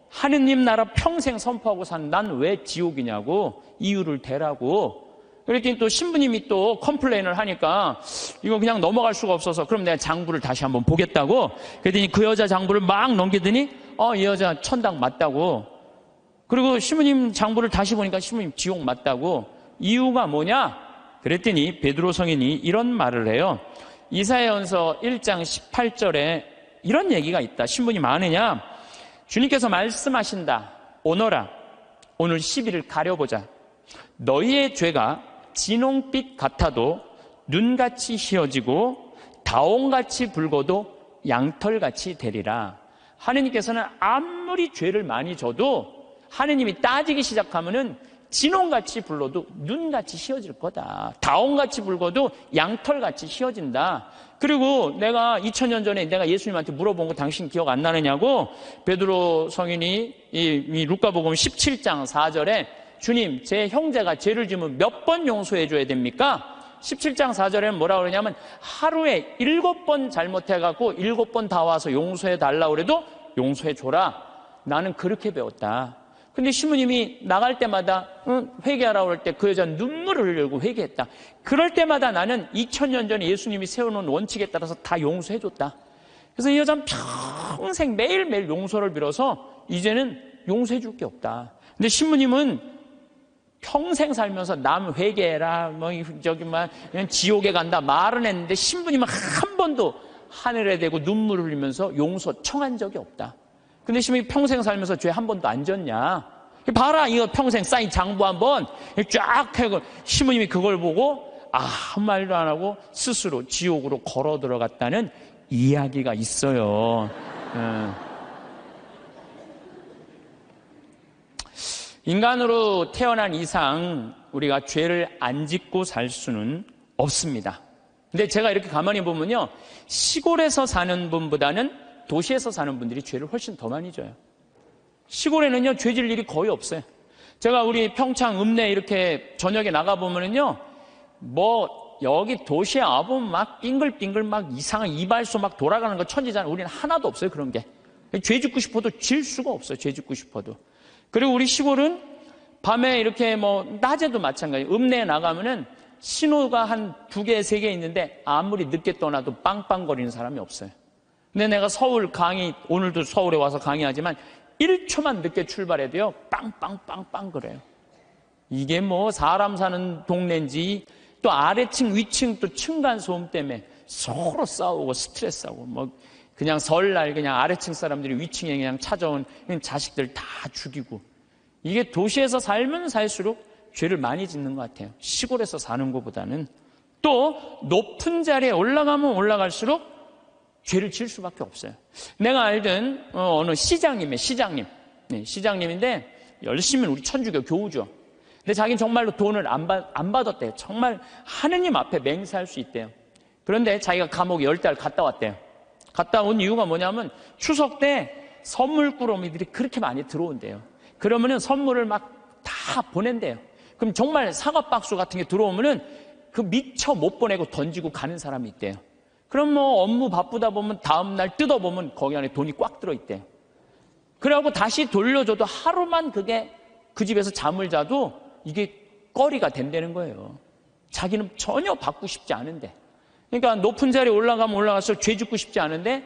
하느님 나라 평생 선포하고 산 난 왜 지옥이냐고. 이유를 대라고. 그랬더니 또 신부님이 또 컴플레인을 하니까 이거 그냥 넘어갈 수가 없어서 그럼 내가 장부를 다시 한번 보겠다고. 그랬더니 그 여자 장부를 막 넘기더니 이 여자 천당 맞다고. 그리고 신부님 장부를 다시 보니까 신부님 지옥 맞다고. 이유가 뭐냐? 그랬더니 베드로 성인이 이런 말을 해요. 이사야전서 1장 18절에 이런 얘기가 있다. 신부님 아느냐? 주님께서 말씀하신다. 오너라. 오늘 10일을 가려보자. 너희의 죄가 진홍빛 같아도 눈같이 희어지고 다홍같이 붉어도 양털같이 되리라. 하느님께서는 아무리 죄를 많이 져도 하느님이 따지기 시작하면은 진홍같이 불러도 눈같이 희어질 거다. 다홍같이 붉어도 양털같이 희어진다. 그리고 내가 2000년 전에 내가 예수님한테 물어본 거 당신 기억 안 나느냐고. 베드로 성인이 이 루카복음 17장 4절에 주님, 제 형제가 죄를 지으면 몇 번 용서해 줘야 됩니까? 17장 4절에는 뭐라 그러냐면 하루에 7번 잘못해갖고 7번 다 와서 용서해 달라고 그래도 용서해 줘라. 나는 그렇게 배웠다. 근데 신부님이 나갈 때마다 회개하라고 그럴 때 그 여자는 눈물을 흘리고 회개했다. 그럴 때마다 나는 2000년 전에 예수님이 세워놓은 원칙에 따라서 다 용서해 줬다. 그래서 이 여자는 평생 매일매일 용서를 빌어서 이제는 용서해 줄 게 없다. 근데 신부님은 평생 살면서 남 회개해라, 지옥에 간다 말은 했는데 신부님은 한 번도 하늘에 대고 눈물을 흘리면서 용서 청한 적이 없다. 근데 시몬이 평생 살면서 죄 한 번도 안 졌냐? 봐라, 이거 평생 쌓인 장부 한번 쫙 해고 시몬님이 그걸 보고 아무 말도 안 하고 스스로 지옥으로 걸어 들어갔다는 이야기가 있어요. 인간으로 태어난 이상 우리가 죄를 안 짓고 살 수는 없습니다. 근데 제가 이렇게 가만히 보면요, 시골에서 사는 분보다는 도시에서 사는 분들이 죄를 훨씬 더 많이 져요. 시골에는요, 죄 질 일이 거의 없어요. 제가 우리 평창 읍내 이렇게 저녁에 나가보면은요, 여기 도시에 와보면 막 빙글빙글 막 이상한 이발소 막 돌아가는 거 천지잖아요. 우리는 하나도 없어요, 그런 게. 죄 짓고 싶어도 질 수가 없어요, 죄 짓고 싶어도. 그리고 우리 시골은 밤에 이렇게 낮에도 마찬가지예요. 읍내에 나가면은 신호가 한 2개, 3개 있는데 아무리 늦게 떠나도 빵빵거리는 사람이 없어요. 근데 내가 서울 강의, 오늘도 서울에 와서 강의하지만 1초만 늦게 출발해도요, 빵빵빵빵 그래요. 이게 사람 사는 동네인지 또 아래층, 위층 또 층간소음 때문에 서로 싸우고 스트레스하고 그냥 설날 그냥 아래층 사람들이 위층에 그냥 찾아온 자식들 다 죽이고, 이게 도시에서 살면 살수록 죄를 많이 짓는 것 같아요. 시골에서 사는 것보다는. 또 높은 자리에 올라가면 올라갈수록 죄를 지을 수밖에 없어요. 내가 알던 어느 시장님. 네, 시장님인데 열심히 우리 천주교 교우죠. 근데 자기는 정말로 돈을 안 받았대요. 정말 하느님 앞에 맹세할 수 있대요. 그런데 자기가 감옥에 10달 갔다 왔대요. 갔다 온 이유가 뭐냐면 추석 때 선물 꾸러미들이 그렇게 많이 들어온대요. 그러면은 선물을 막 다 보낸대요. 그럼 정말 사과 박스 같은 게 들어오면은 그 미처 못 보내고 던지고 가는 사람이 있대요. 그럼 업무 바쁘다 보면 다음날 뜯어보면 거기 안에 돈이 꽉 들어있대요. 그래갖고 다시 돌려줘도 하루만 그게 그 집에서 잠을 자도 이게 꺼리가 된다는 거예요. 자기는 전혀 받고 싶지 않은데. 그러니까 높은 자리에 올라가면 올라갈수록 죄 짓고 싶지 않은데,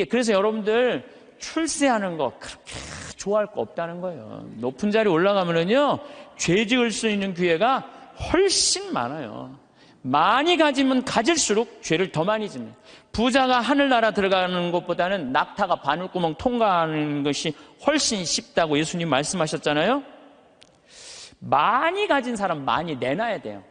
그래서 여러분들 출세하는 거 그렇게 좋아할 거 없다는 거예요. 높은 자리에 올라가면은요, 죄 지을 수 있는 기회가 훨씬 많아요. 많이 가지면 가질수록 죄를 더 많이 짓는. 부자가 하늘나라 들어가는 것보다는 낙타가 바늘구멍 통과하는 것이 훨씬 쉽다고 예수님 말씀하셨잖아요. 많이 가진 사람 많이 내놔야 돼요.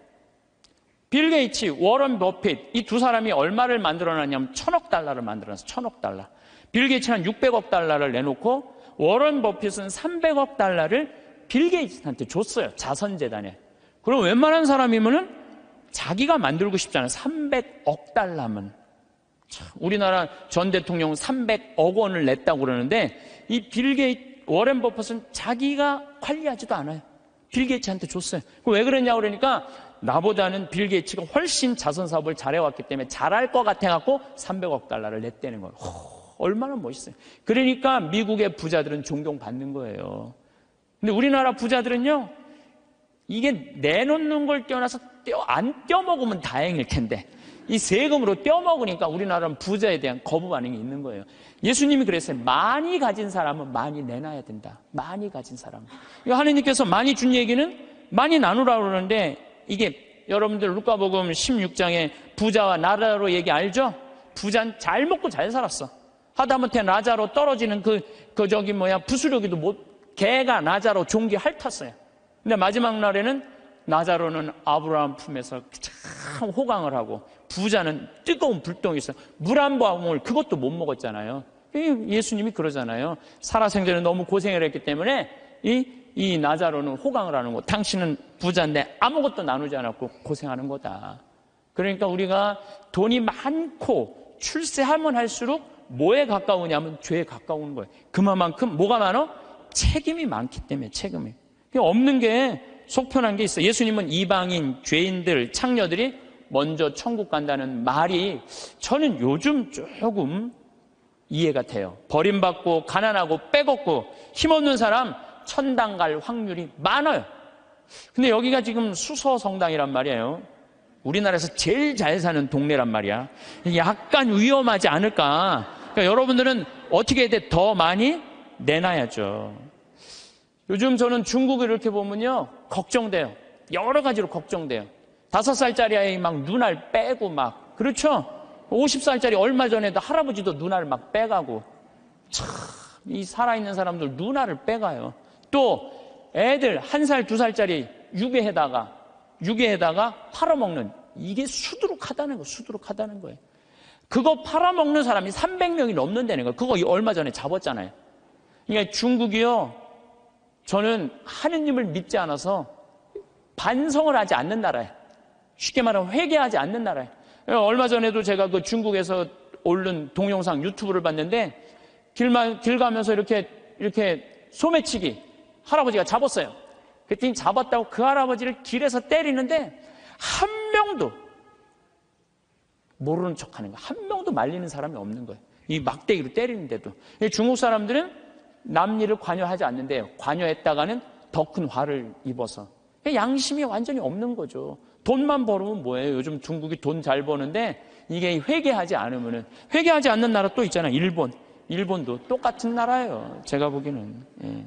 빌 게이츠, 워런 버핏, 이 두 사람이 얼마를 만들어놨냐면 1,000억 달러를 만들어놨어요. 1,000억 달러. 빌 게이츠는 600억 달러를 내놓고 워런 버핏은 300억 달러를 빌 게이츠한테 줬어요. 자선재단에. 그럼 웬만한 사람이면은 자기가 만들고 싶잖아요. 300억 달러면. 우리나라 전 대통령은 300억 원을 냈다고 그러는데, 이 빌 게이츠, 워런 버핏은 자기가 관리하지도 않아요. 빌 게이츠한테 줬어요. 왜 그러냐고 그러니까 나보다는 빌 게이츠가 훨씬 자선 사업을 잘해왔기 때문에 잘할 것 같아갖고 300억 달러를 냈다는 거예요. 얼마나 멋있어요. 그러니까 미국의 부자들은 존경받는 거예요. 근데 우리나라 부자들은요, 이게 내놓는 걸 떼어놔서 안 떼어먹으면 다행일 텐데, 이 세금으로 떼어먹으니까 우리나라는 부자에 대한 거부 반응이 있는 거예요. 예수님이 그랬어요. 많이 가진 사람은 많이 내놔야 된다. 많이 가진 사람. 하느님께서 많이 준 얘기는 많이 나누라고 그러는데, 이게 여러분들 루카복음 16장에 부자와 나자로 얘기 알죠? 부자는 잘 먹고 잘 살았어. 하다못해 나자로 떨어지는 부스러기도 개가 나자로 종기 핥았어요. 근데 마지막 날에는 나자로는 아브라함 품에서 참 호강을 하고, 부자는 뜨거운 불덩이에서 물 한 방울 그것도 못 먹었잖아요. 예수님이 그러잖아요. 살아생전에 너무 고생을 했기 때문에 이 나자로는 호강을 하는 거. 당신은 부자인데 아무것도 나누지 않았고 고생하는 거다. 그러니까 우리가 돈이 많고 출세하면 할수록 뭐에 가까우냐면 죄에 가까운 거예요. 그만큼 뭐가 많아? 책임이 많기 때문에. 책임이. 없는 게 속편한 게 있어요. 예수님은 이방인, 죄인들, 창녀들이 먼저 천국 간다는 말이 저는 요즘 조금 이해가 돼요. 버림받고 가난하고 빼곡고 힘없는 사람 천당 갈 확률이 많아요. 근데 여기가 지금 수서성당이란 말이에요. 우리나라에서 제일 잘 사는 동네란 말이야. 약간 위험하지 않을까. 그러니까 여러분들은 어떻게 해야 돼? 더 많이 내놔야죠. 요즘 저는 중국을 이렇게 보면요, 걱정돼요. 여러 가지로 걱정돼요. 5살짜리 아이 막 눈알 빼고 막, 그렇죠? 50살짜리 얼마 전에도 할아버지도 누나를 막 빼가고. 참, 이 살아있는 사람들 누나를 빼가요. 또 애들 1살, 2살짜리 유괴에다가 팔아먹는, 이게 수두룩하다는 거예요. 수두룩하다는 거예요. 그거 팔아먹는 사람이 300명이 넘는다는 거예요. 그거 얼마 전에 잡았잖아요. 그러니까 중국이요, 저는 하느님을 믿지 않아서 반성을 하지 않는 나라예요. 쉽게 말하면 회개하지 않는 나라예요. 얼마 전에도 제가 그 중국에서 올린 동영상 유튜브를 봤는데, 길 가면서 이렇게 소매치기 할아버지가 잡았어요. 그랬더니 잡았다고 그 할아버지를 길에서 때리는데 한 명도 모르는 척하는 거예요. 한 명도 말리는 사람이 없는 거예요. 이 막대기로 때리는데도. 중국 사람들은 남 일을 관여하지 않는데요, 관여했다가는 더 큰 화를 입어서 양심이 완전히 없는 거죠. 돈만 벌으면 뭐예요? 요즘 중국이 돈 잘 버는데 이게 회개하지 않으면은, 회개하지 않는 나라 또 있잖아요. 일본도 똑같은 나라예요. 제가 보기에는. 예.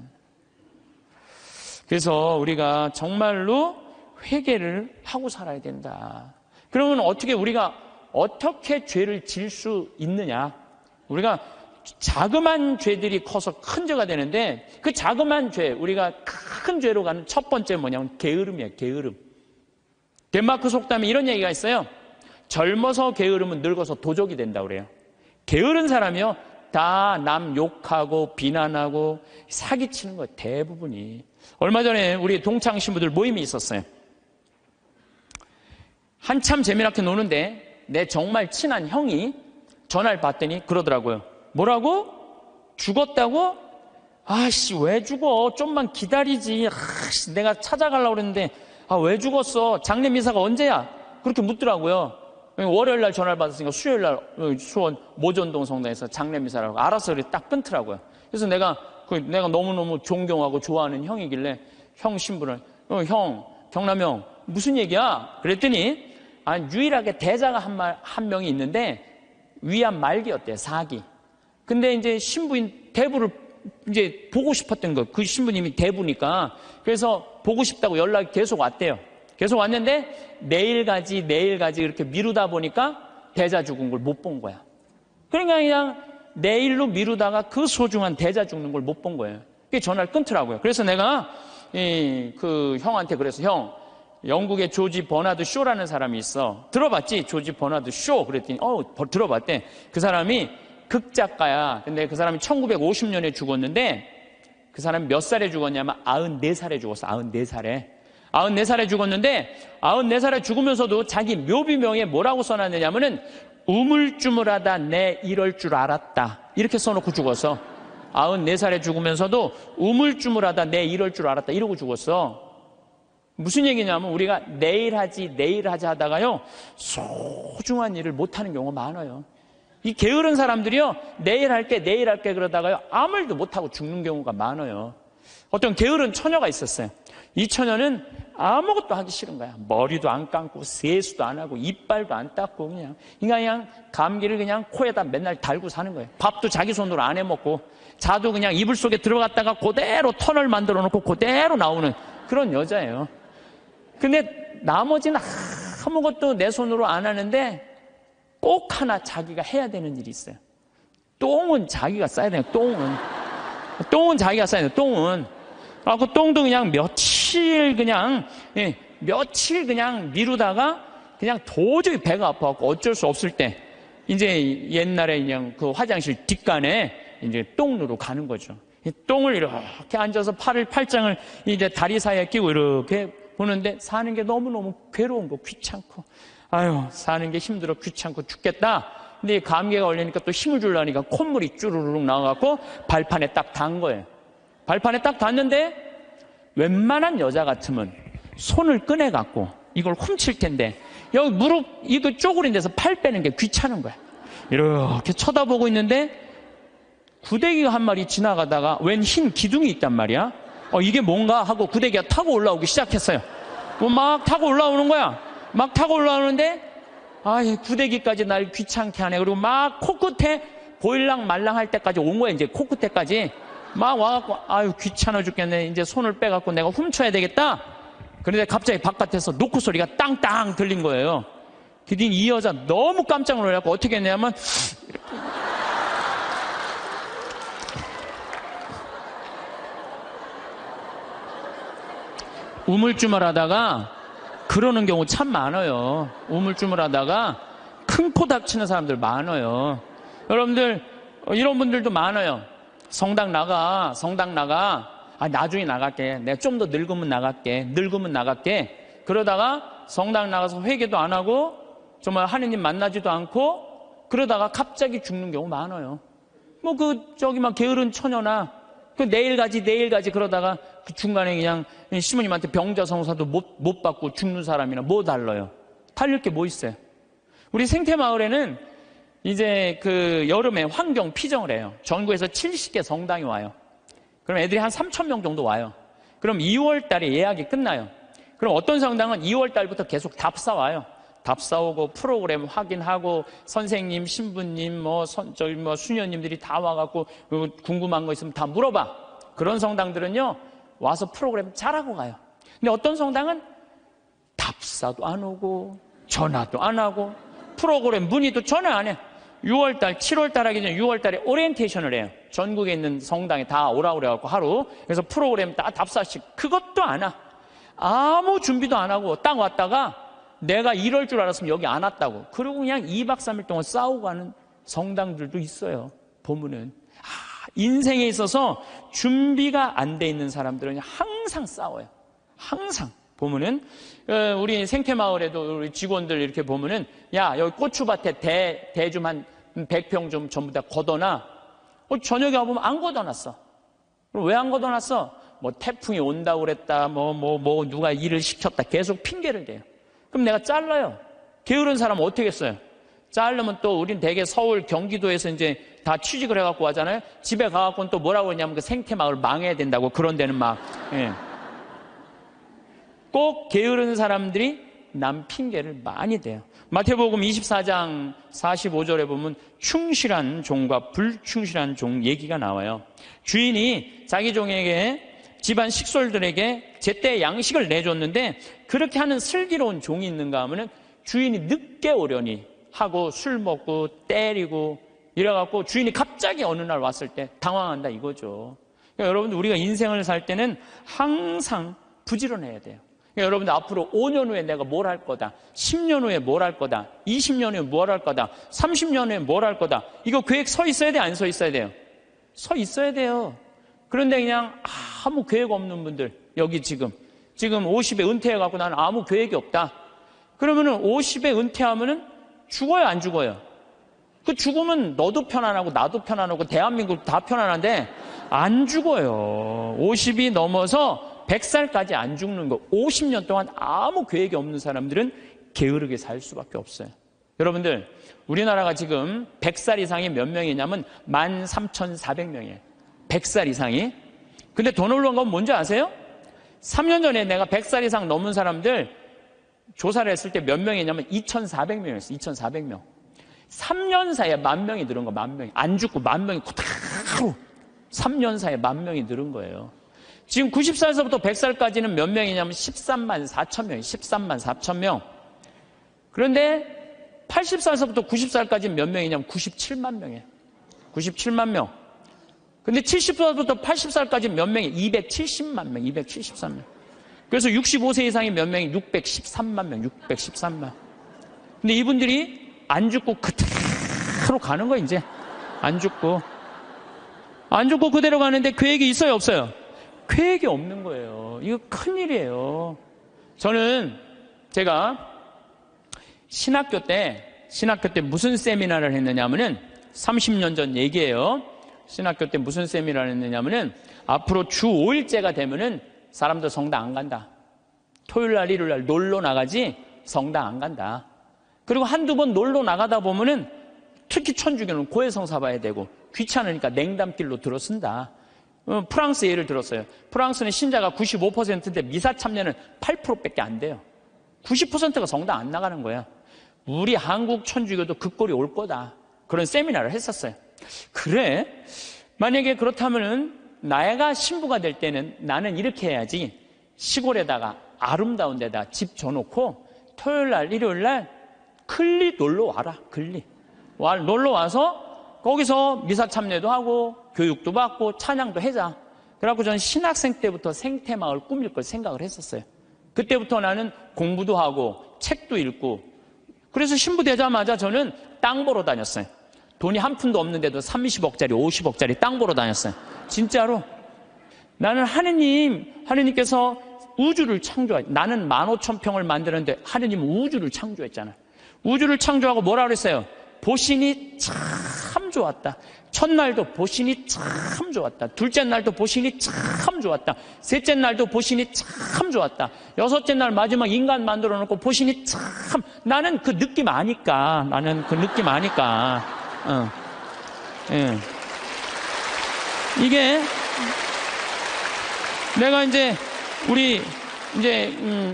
그래서 우리가 정말로 회개를 하고 살아야 된다. 그러면 우리가 어떻게 죄를 질 수 있느냐? 우리가 자그마한 죄들이 커서 큰 죄가 되는데, 그 자그마한 죄, 우리가 큰 죄로 가는 첫 번째 뭐냐면 게으름이에요. 게으름. 덴마크 속담에 이런 얘기가 있어요. 젊어서 게으름은 늙어서 도적이 된다고 그래요. 게으른 사람이요, 다 남 욕하고 비난하고 사기치는 거예요. 대부분이. 얼마 전에 우리 동창 신부들 모임이 있었어요. 한참 재미나게 노는데 내 정말 친한 형이 전화를 받더니 그러더라고요. 뭐라고? 죽었다고? 아씨, 왜 죽어? 좀만 기다리지. 아씨, 내가 찾아가려고 그랬는데 왜 죽었어? 장례미사가 언제야? 그렇게 묻더라고요. 월요일 날 전화를 받았으니까 수요일 날 수원 모전동 성당에서 장례미사라고. 알았어, 그래 딱 끊더라고요. 그래서 내가 너무너무 존경하고 좋아하는 형이길래 형 신부를, 형, 경남 형, 무슨 얘기야? 그랬더니 유일하게 대자가 한 명이 있는데 위암 말기였대요. 4기. 근데 이제 신부인 대부를 이제 보고 싶었던 거. 그 신부님이 대부니까. 그래서 보고 싶다고 연락이 계속 왔대요. 계속 왔는데 내일 가지 이렇게 미루다 보니까 대자 죽은 걸 못 본 거야. 그러니까 그냥 내일로 미루다가 그 소중한 대자 죽는 걸 못 본 거예요. 그게 전화를 끊더라고요. 그래서 내가 그 형한테 그래서, 형, 영국의 조지 버나드 쇼라는 사람이 있어. 들어봤지? 조지 버나드 쇼. 그랬더니 들어봤대. 그 사람이 극작가야. 근데 그 사람이 1950년에 죽었는데 그 사람이 몇 살에 죽었냐면 94살에 죽었어. 94살에 죽었는데 94살에 죽으면서도 자기 묘비명에 뭐라고 써놨느냐면은 우물쭈물하다 내 이럴 줄 알았다. 이렇게 써놓고 죽었어. 94살에 죽으면서도 우물쭈물하다 내 이럴 줄 알았다. 이러고 죽었어. 무슨 얘기냐면 우리가 내일 하지 하다가요, 소중한 일을 못하는 경우가 많아요. 이 게으른 사람들이요, 내일 할게 그러다가요, 아무 일도 못하고 죽는 경우가 많아요. 어떤 게으른 처녀가 있었어요. 이 처녀는 아무것도 하기 싫은 거야. 머리도 안 감고 세수도 안 하고 이빨도 안 닦고 그냥 감기를 그냥 코에다 맨날 달고 사는 거예요. 밥도 자기 손으로 안 해먹고, 자도 그냥 이불 속에 들어갔다가 그대로 터널 만들어 놓고 그대로 나오는 그런 여자예요. 근데 나머지는 아무것도 내 손으로 안 하는데 꼭 하나 자기가 해야 되는 일이 있어요. 똥은 자기가 싸야 돼요. 똥은 자기가 싸야 돼요. 똥은. 그 똥도 그냥 며칠 그냥 미루다가 그냥 도저히 배가 아파갖고 어쩔 수 없을 때 이제 옛날에 그냥 그 화장실 뒷간에 이제 똥 누러 가는 거죠. 이 똥을 이렇게 앉아서 팔짱을 이제 다리 사이에 끼고 이렇게 보는데 사는 게 너무너무 괴로운 거, 귀찮고, 사는 게 힘들어, 귀찮고 죽겠다. 근데 감기가 걸리니까 또 힘을 주려니까 콧물이 쭈르륵 나와갖고 발판에 딱 단 거예요. 발판에 딱 닿는데 웬만한 여자 같으면 손을 꺼내갖고 이걸 훔칠 텐데 여기 무릎 이거 쪼그린 데서 팔 빼는 게 귀찮은 거야. 이렇게 쳐다보고 있는데 구데기가 한 마리 지나가다가 웬 흰 기둥이 있단 말이야. 이게 뭔가 하고 구데기가 타고 올라오기 시작했어요. 막 타고 올라오는 거야. 막 타고 올라오는데 구데기까지 날 귀찮게 하네. 그리고 막 코끝에 보일랑 말랑 할 때까지 온 거야. 이제 코끝에까지 막 와갖고 귀찮아 죽겠네. 이제 손을 빼갖고 내가 훔쳐야 되겠다. 그런데 갑자기 바깥에서 노크 소리가 땅땅 들린 거예요. 그랬더니 이 여자 너무 깜짝 놀라고 어떻게 했냐면 우물쭈물하다가 그러는 경우 참 많아요. 우물쭈물하다가 큰 코 닥치는 사람들 많아요. 여러분들 이런 분들도 많아요. 성당 나가. 나중에 나갈게. 내가 좀 더 늙으면 나갈게. 그러다가 성당 나가서 회개도 안 하고 정말 하느님 만나지도 않고 그러다가 갑자기 죽는 경우 많아요. 막 게으른 처녀나 내일 가지 그러다가 그 중간에 그냥 시모님한테 병자성사도 못 받고 죽는 사람이나 뭐 달라요? 달릴 게 뭐 있어요? 우리 생태마을에는 이제 그 여름에 환경 피정을 해요. 전국에서 70개 성당이 와요. 그럼 애들이 한 3,000명 정도 와요. 그럼 2월 달에 예약이 끝나요. 그럼 어떤 성당은 2월 달부터 계속 답사 와요. 답사 오고 프로그램 확인하고 선생님, 신부님, 수녀님들이 다 와갖고 궁금한 거 있으면 다 물어봐. 그런 성당들은요 와서 프로그램 잘하고 가요. 근데 어떤 성당은 답사도 안 오고 전화도 안 하고 프로그램 문의도 전화 안 해. 6월달, 7월달 하기 전에 6월달에 오리엔테이션을 해요. 전국에 있는 성당에 다 오라고 그래갖고 하루. 그래서 프로그램 다 답사식. 그것도 안 와. 아무 준비도 안 하고 딱 왔다가 내가 이럴 줄 알았으면 여기 안 왔다고. 그리고 그냥 2박 3일 동안 싸우고 가는 성당들도 있어요. 보면은. 인생에 있어서 준비가 안 돼 있는 사람들은 항상 싸워요. 항상. 보면은 우리 생태마을에도 우리 직원들 이렇게 보면은 야 여기 고추밭에 대 좀 한 100평 좀 전부 다 걷어놔. 저녁에 와보면 안 걷어놨어. 왜 안 걷어놨어? 뭐 태풍이 온다고 그랬다 누가 일을 시켰다 계속 핑계를 대요. 그럼 내가 잘라요. 게으른 사람은 어떻게 했어요? 자르면 또 우린 대개 서울 경기도에서 이제 다 취직을 해갖고 하잖아요. 집에 가갖고는 또 뭐라고 했냐면 그 생태마을 망해야 된다고 그런 데는 꼭 게으른 사람들이 남 핑계를 많이 대요. 마태복음 24장 45절에 보면 충실한 종과 불충실한 종 얘기가 나와요. 주인이 자기 종에게 집안 식솔들에게 제때 양식을 내줬는데 그렇게 하는 슬기로운 종이 있는가 하면은 주인이 늦게 오려니 하고 술 먹고 때리고 이래갖고 주인이 갑자기 어느 날 왔을 때 당황한다 이거죠. 그러니까 여러분들 우리가 인생을 살 때는 항상 부지런해야 돼요. 그러니까 여러분들 앞으로 5년 후에 내가 뭘 할 거다, 10년 후에 뭘 할 거다, 20년 후에 뭘 할 거다, 30년 후에 뭘 할 거다, 이거 계획 서 있어야 돼, 안 서 있어야 돼요? 서 있어야 돼요. 그런데 그냥 아무 계획 없는 분들, 여기 지금 50에 은퇴해갖고 나는 아무 계획이 없다. 그러면은 50에 은퇴하면은 죽어요, 안 죽어요? 그 죽으면 너도 편안하고 나도 편안하고 대한민국 다 편안한데 안 죽어요. 50이 넘어서 100살까지 안 죽는 거. 50년 동안 아무 계획이 없는 사람들은 게으르게 살 수밖에 없어요. 여러분들 우리나라가 지금 100살 이상이 몇 명이냐면 13,400명이에요. 100살 이상이. 근데 더 놀라운 건 뭔지 아세요? 3년 전에 내가 100살 이상 넘은 사람들 조사를 했을 때 몇 명이냐면 2,400명이었어요. 2,400명. 3년 사이에 10,000명이 늘은 거. 10,000명이. 안 죽고 10,000명이 그대로 3년 사이에 10,000명이 늘은 거예요. 지금 90살에서부터 100살까지는 몇 명이냐면 13만 4천 명이 13만 4천 명. 그런데 80살에서부터 90살까지는 몇 명이냐면 97만 명이에요. 97만 명. 근데 70살부터 80살까지 몇 명이 270만 명, 273명. 그래서 65세 이상이 몇 명이 613만 명, 613만. 근데 이분들이 안 죽고 그대로 가는 거 이제. 안 죽고 그대로 가는데 계획이 있어요, 없어요? 계획이 없는 거예요. 이거 큰일이에요. 제가 신학교 때 무슨 세미나를 했느냐면은 30년 전 얘기예요. 신학교 때 무슨 세미나를 했느냐면은 앞으로 주 5일째가 되면은 사람들 성당 안 간다. 토요일 날, 일요일 날 놀러 나가지 성당 안 간다. 그리고 한두 번 놀러 나가다 보면은 특히 천주교는 고해성사 봐야 되고 귀찮으니까 냉담길로 들어선다. 프랑스 예를 들었어요. 프랑스는 신자가 95%인데 미사 참여는 8%밖에 안 돼요. 90%가 성당 안 나가는 거야. 우리 한국 천주교도 그 꼴이 올 거다. 그런 세미나를 했었어요. 그래? 만약에 그렇다면은 내가 신부가 될 때는 나는 이렇게 해야지. 시골에다가 아름다운 데다 집 줘놓고 토요일 날, 일요일 날 클리 놀러 와라. 클리. 놀러 와서 거기서 미사 참여도 하고 교육도 받고 찬양도 해자. 그래갖고 저는 신학생 때부터 생태마을 꾸밀 걸 생각을 했었어요. 그때부터 나는 공부도 하고 책도 읽고, 그래서 신부 되자마자 저는 땅 보러 다녔어요. 돈이 한 푼도 없는데도 30억짜리 50억짜리 땅 보러 다녔어요. 진짜로. 나는 하느님께서 우주를 창조하지. 나는 15,000평을 만드는데 하느님은 우주를 창조했잖아. 우주를 창조하고 뭐라 그랬어요? 보신이 참 좋았다. 첫날도 보신이 참 좋았다. 둘째 날도 보신이 참 좋았다. 셋째 날도 보신이 참 좋았다. 여섯째 날 마지막 인간 만들어 놓고 보신이 참. 나는 그 느낌 아니까. 예. 이게 내가 이제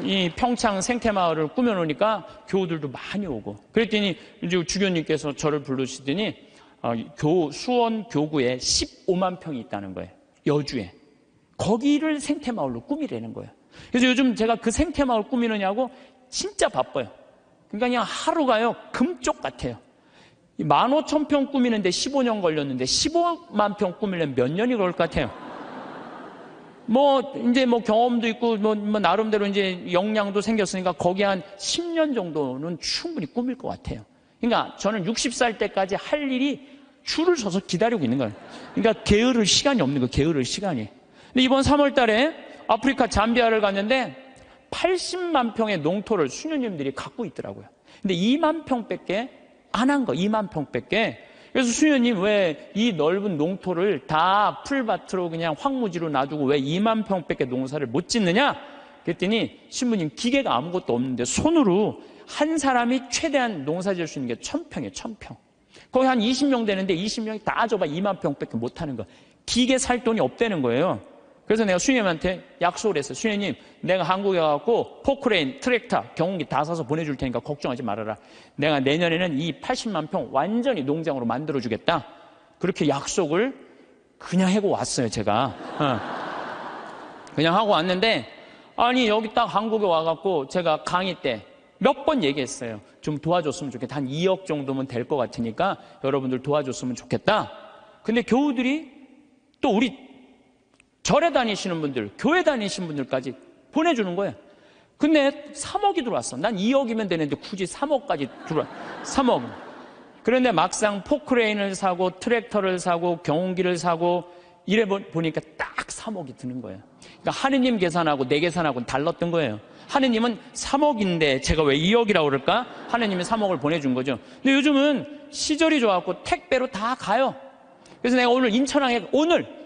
이 평창 생태마을을 꾸며놓으니까 교우들도 많이 오고, 그랬더니 이제 주교님께서 저를 부르시더니 수원 교구에 15만 평이 있다는 거예요. 여주에. 거기를 생태마을로 꾸미라는 거예요. 그래서 요즘 제가 그 생태마을 꾸미느냐고 진짜 바빠요. 그러니까 그냥 하루가요 금쪽 같아요. 15,000평 꾸미는데 15년 걸렸는데 15만 평 꾸미려면 몇 년이 걸릴 것 같아요. 이제 경험도 있고, 나름대로 이제 역량도 생겼으니까 거기 한 10년 정도는 충분히 꾸밀 것 같아요. 그러니까 저는 60살 때까지 할 일이 줄을 서서 기다리고 있는 거예요. 그러니까 게으를 시간이 없는 거예요, 게으를 시간이. 근데 이번 3월 달에 아프리카 잠비아를 갔는데 80만 평의 농토를 수녀님들이 갖고 있더라고요. 근데 2만 평밖에 안 한 거, 2만 평밖에. 그래서 수녀님 왜 이 넓은 농토를 다 풀밭으로 그냥 황무지로 놔두고 왜 2만 평밖에 농사를 못 짓느냐? 그랬더니 신부님 기계가 아무것도 없는데 손으로 한 사람이 최대한 농사 지을 수 있는 게 1,000평이에요. 1,000평. 거기 한 20명 되는데 20명이 다 줘봐 2만 평밖에 못 하는 거. 기계 살 돈이 없다는 거예요. 그래서 내가 수녀님한테 약속을 했어요. 수녀님, 내가 한국에 가서 포크레인, 트랙터, 경운기 다 사서 보내줄 테니까 걱정하지 말아라. 내가 내년에는 이 80만 평 완전히 농장으로 만들어주겠다. 그렇게 약속을 그냥 하고 왔어요, 제가. 그냥 하고 왔는데, 아니, 여기 딱 한국에 와갖고 제가 강의 때 몇 번 얘기했어요. 좀 도와줬으면 좋겠다. 한 2억 정도면 될 것 같으니까 여러분들 도와줬으면 좋겠다. 근데 교우들이 또 우리 절에 다니시는 분들, 교회 다니시는 분들까지 보내주는 거예요. 근데 3억이 들어왔어. 난 2억이면 되는데 굳이 3억까지 들어와. 3억. 그런데 막상 포크레인을 사고 트랙터를 사고 경운기를 사고 이래 보니까 딱 3억이 드는 거예요. 그러니까 하느님 계산하고 내 계산하고는 달랐던 거예요. 하느님은 3억인데 제가 왜 2억이라고 그럴까? 하느님이 3억을 보내준 거죠. 근데 요즘은 시절이 좋아갖고 택배로 다 가요. 그래서 내가 오늘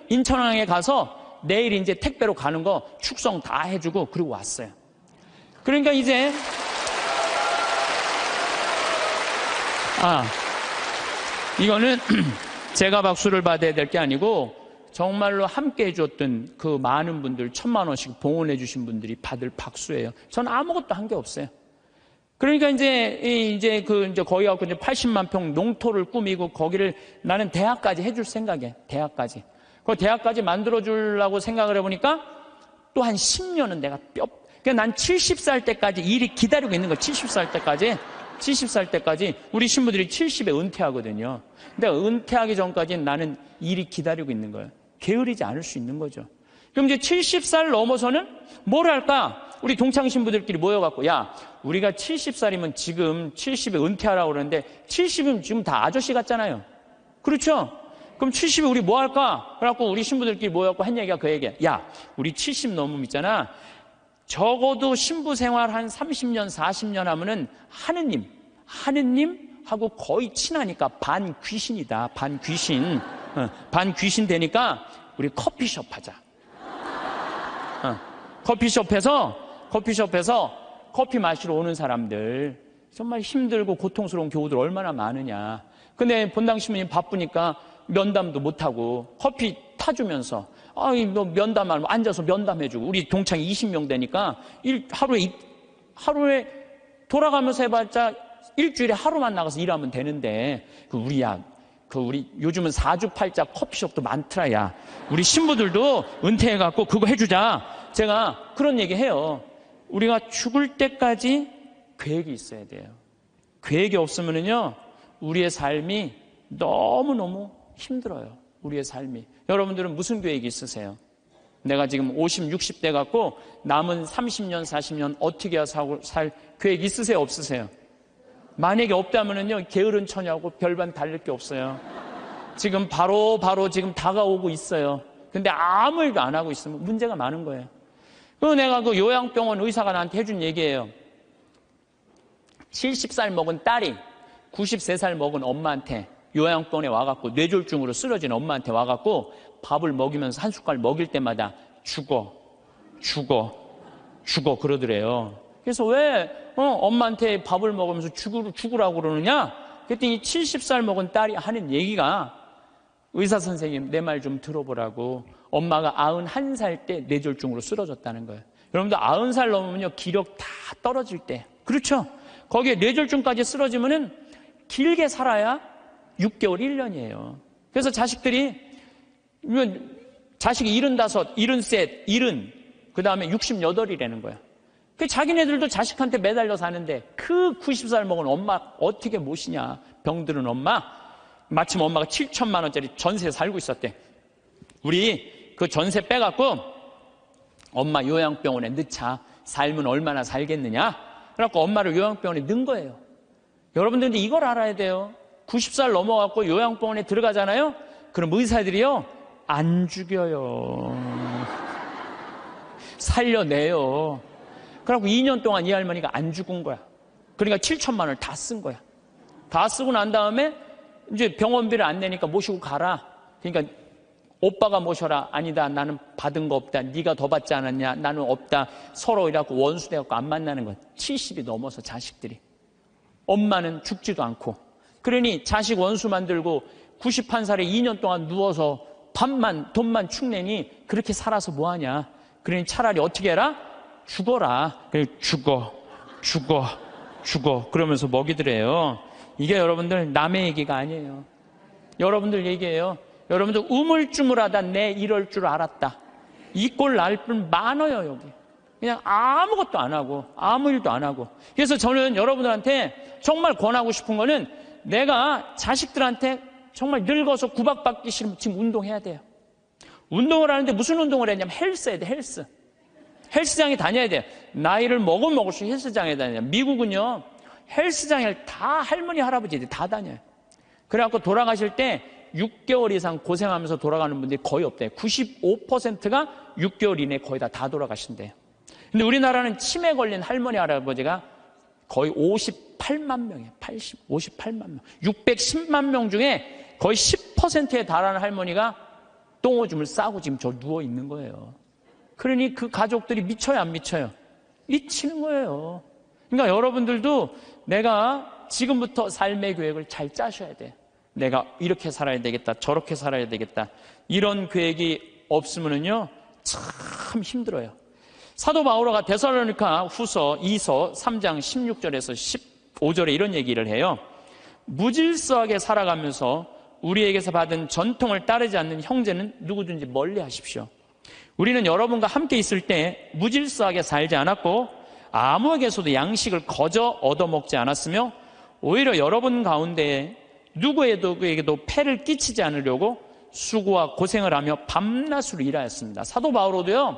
인천항에 가서 내일 이제 택배로 가는 거 축성 다 해주고 그리고 왔어요. 그러니까 이제 이거는 제가 박수를 받아야 될 게 아니고 정말로 함께 해줬던 그 많은 분들 1,000만 원씩 봉헌해 주신 분들이 받을 박수예요. 저는 아무것도 한 게 없어요. 그러니까 이제 거기 가고 이제 80만 평 농토를 꾸미고 거기를 나는 대학까지 해줄 생각이에요. 대학까지. 그 대학까지 만들어주려고 생각을 해보니까 또 한 10년은 내가 그러니까 난 70살 때까지 일이 기다리고 있는 거야. 70살 때까지 우리 신부들이 70에 은퇴하거든요. 근데 은퇴하기 전까지는 나는 일이 기다리고 있는 거예요. 게으르지 않을 수 있는 거죠. 그럼 이제 70살 넘어서는 뭘 할까? 우리 동창 신부들끼리 모여갖고 야, 우리가 70살이면 지금 70에 은퇴하라고 그러는데 70이면 지금 다 아저씨 같잖아요. 그렇죠? 그럼 70에 우리 뭐 할까? 그래갖고 우리 신부들끼리 모여갖고 한 얘기가 그 얘기야. 야, 우리 70 넘으면 있잖아. 적어도 신부 생활 한 30년, 40년 하면은 하느님하고 거의 친하니까 반귀신이다. 반귀신 되니까 우리 커피숍 하자. 커피숍에서 커피 마시러 오는 사람들, 정말 힘들고 고통스러운 교우들 얼마나 많으냐. 근데 본당 신부님 바쁘니까 면담도 못하고 커피 타주면서 너 면담하면 앉아서 면담해주고 우리 동창이 20명 되니까 하루에 돌아가면서 해봤자 일주일에 하루만 나가서 일하면 되는데 우리 요즘은 4주8자 커피숍도 많더라. 야, 우리 신부들도 은퇴해갖고 그거 해주자. 제가 그런 얘기 해요. 우리가 죽을 때까지 계획이 있어야 돼요. 계획이 없으면요, 우리의 삶이 너무너무 힘들어요. 우리의 삶이. 여러분들은 무슨 계획이 있으세요? 내가 지금 50, 60대 갖고 남은 30년, 40년 어떻게 살 계획 있으세요? 없으세요? 만약에 없다면요, 게으른 처냐고 별반 다를 게 없어요. 지금 바로 지금 다가오고 있어요. 근데 아무 일도 안 하고 있으면 문제가 많은 거예요. 내가 그 요양병원 의사가 나한테 해준 얘기예요. 70살 먹은 딸이 93살 먹은 엄마한테 요양병원에 와갖고 뇌졸중으로 쓰러진 엄마한테 와갖고 밥을 먹이면서 한 숟갈 먹일 때마다 죽어 그러더래요. 그래서 왜 엄마한테 밥을 먹으면서 죽으라고 그러느냐? 그랬더니 70살 먹은 딸이 하는 얘기가, 의사 선생님 내 말 좀 들어보라고, 엄마가 91살 때 뇌졸중으로 쓰러졌다는 거예요. 여러분들 90살 넘으면요, 기력 다 떨어질 때, 그렇죠? 거기에 뇌졸중까지 쓰러지면은 길게 살아야 6개월, 1년이에요. 그래서 자식이 75, 73, 그 다음에 68이라는 거야. 그 자기네들도 자식한테 매달려 사는데 그 90살 먹은 엄마 어떻게 모시냐. 병들은 엄마. 마침 엄마가 7천만 원짜리 전세 살고 있었대. 우리 그 전세 빼갖고 엄마 요양병원에 넣자. 살면 얼마나 살겠느냐. 그래갖고 엄마를 요양병원에 넣은 거예요. 여러분들도 이걸 알아야 돼요. 90살 넘어갖고 요양병원에 들어가잖아요. 그럼 의사들이요, 안 죽여요. 살려내요. 그래갖고 2년 동안 이 할머니가 안 죽은 거야. 그러니까 7천만 원을 다 쓴 거야. 다 쓰고 난 다음에 이제 병원비를 안 내니까 모시고 가라. 그러니까 오빠가 모셔라. 아니다, 나는 받은 거 없다. 네가 더 받지 않았냐. 나는 없다. 서로 이래갖고 원수돼갖고 안 만나는 거야. 70이 넘어서 자식들이. 엄마는 죽지도 않고. 그러니 자식 원수 만들고 91살에 2년 동안 누워서 돈만 축내니 그렇게 살아서 뭐하냐. 그러니 차라리 어떻게 해라? 죽어라. 그래, 죽어. 그러면서 먹이더래요. 이게 여러분들 남의 얘기가 아니에요. 여러분들 얘기예요. 여러분들 우물쭈물하다 내 이럴 줄 알았다. 이 꼴 날 뿐 많아요, 여기. 그냥 아무것도 안 하고, 아무 일도 안 하고. 그래서 저는 여러분들한테 정말 권하고 싶은 거는, 내가 자식들한테 정말 늙어서 구박받기 싫으면 지금 운동해야 돼요. 운동을 하는데 무슨 운동을 했냐면 헬스 해야 돼, 헬스. 헬스장에 다녀야 돼. 나이를 먹으면 먹을수록 헬스장에 다녀요. 미국은요, 헬스장에 다 할머니, 할아버지들이 다 다녀요. 그래갖고 돌아가실 때 6개월 이상 고생하면서 돌아가는 분들이 거의 없대요. 95%가 6개월 이내에 거의 다 돌아가신대요. 근데 우리나라는 치매 걸린 할머니, 할아버지가 거의 58만 명이에요. 58만 명. 610만 명 중에 거의 10%에 달하는 할머니가 똥오줌을 싸고 지금 저 누워 있는 거예요. 그러니 그 가족들이 미쳐요, 안 미쳐요? 미치는 거예요. 그러니까 여러분들도 내가 지금부터 삶의 계획을 잘 짜셔야 돼. 내가 이렇게 살아야 되겠다, 저렇게 살아야 되겠다. 이런 계획이 없으면요, 참 힘들어요. 사도 바오로가 데살로니가 후서 2서 3장 16절에서 15절에 이런 얘기를 해요. 무질서하게 살아가면서 우리에게서 받은 전통을 따르지 않는 형제는 누구든지 멀리 하십시오. 우리는 여러분과 함께 있을 때 무질서하게 살지 않았고 아무에게서도 양식을 거저 얻어먹지 않았으며 오히려 여러분 가운데 누구에게도 폐를 끼치지 않으려고 수고와 고생을 하며 밤낮으로 일하였습니다. 사도 바오로도요,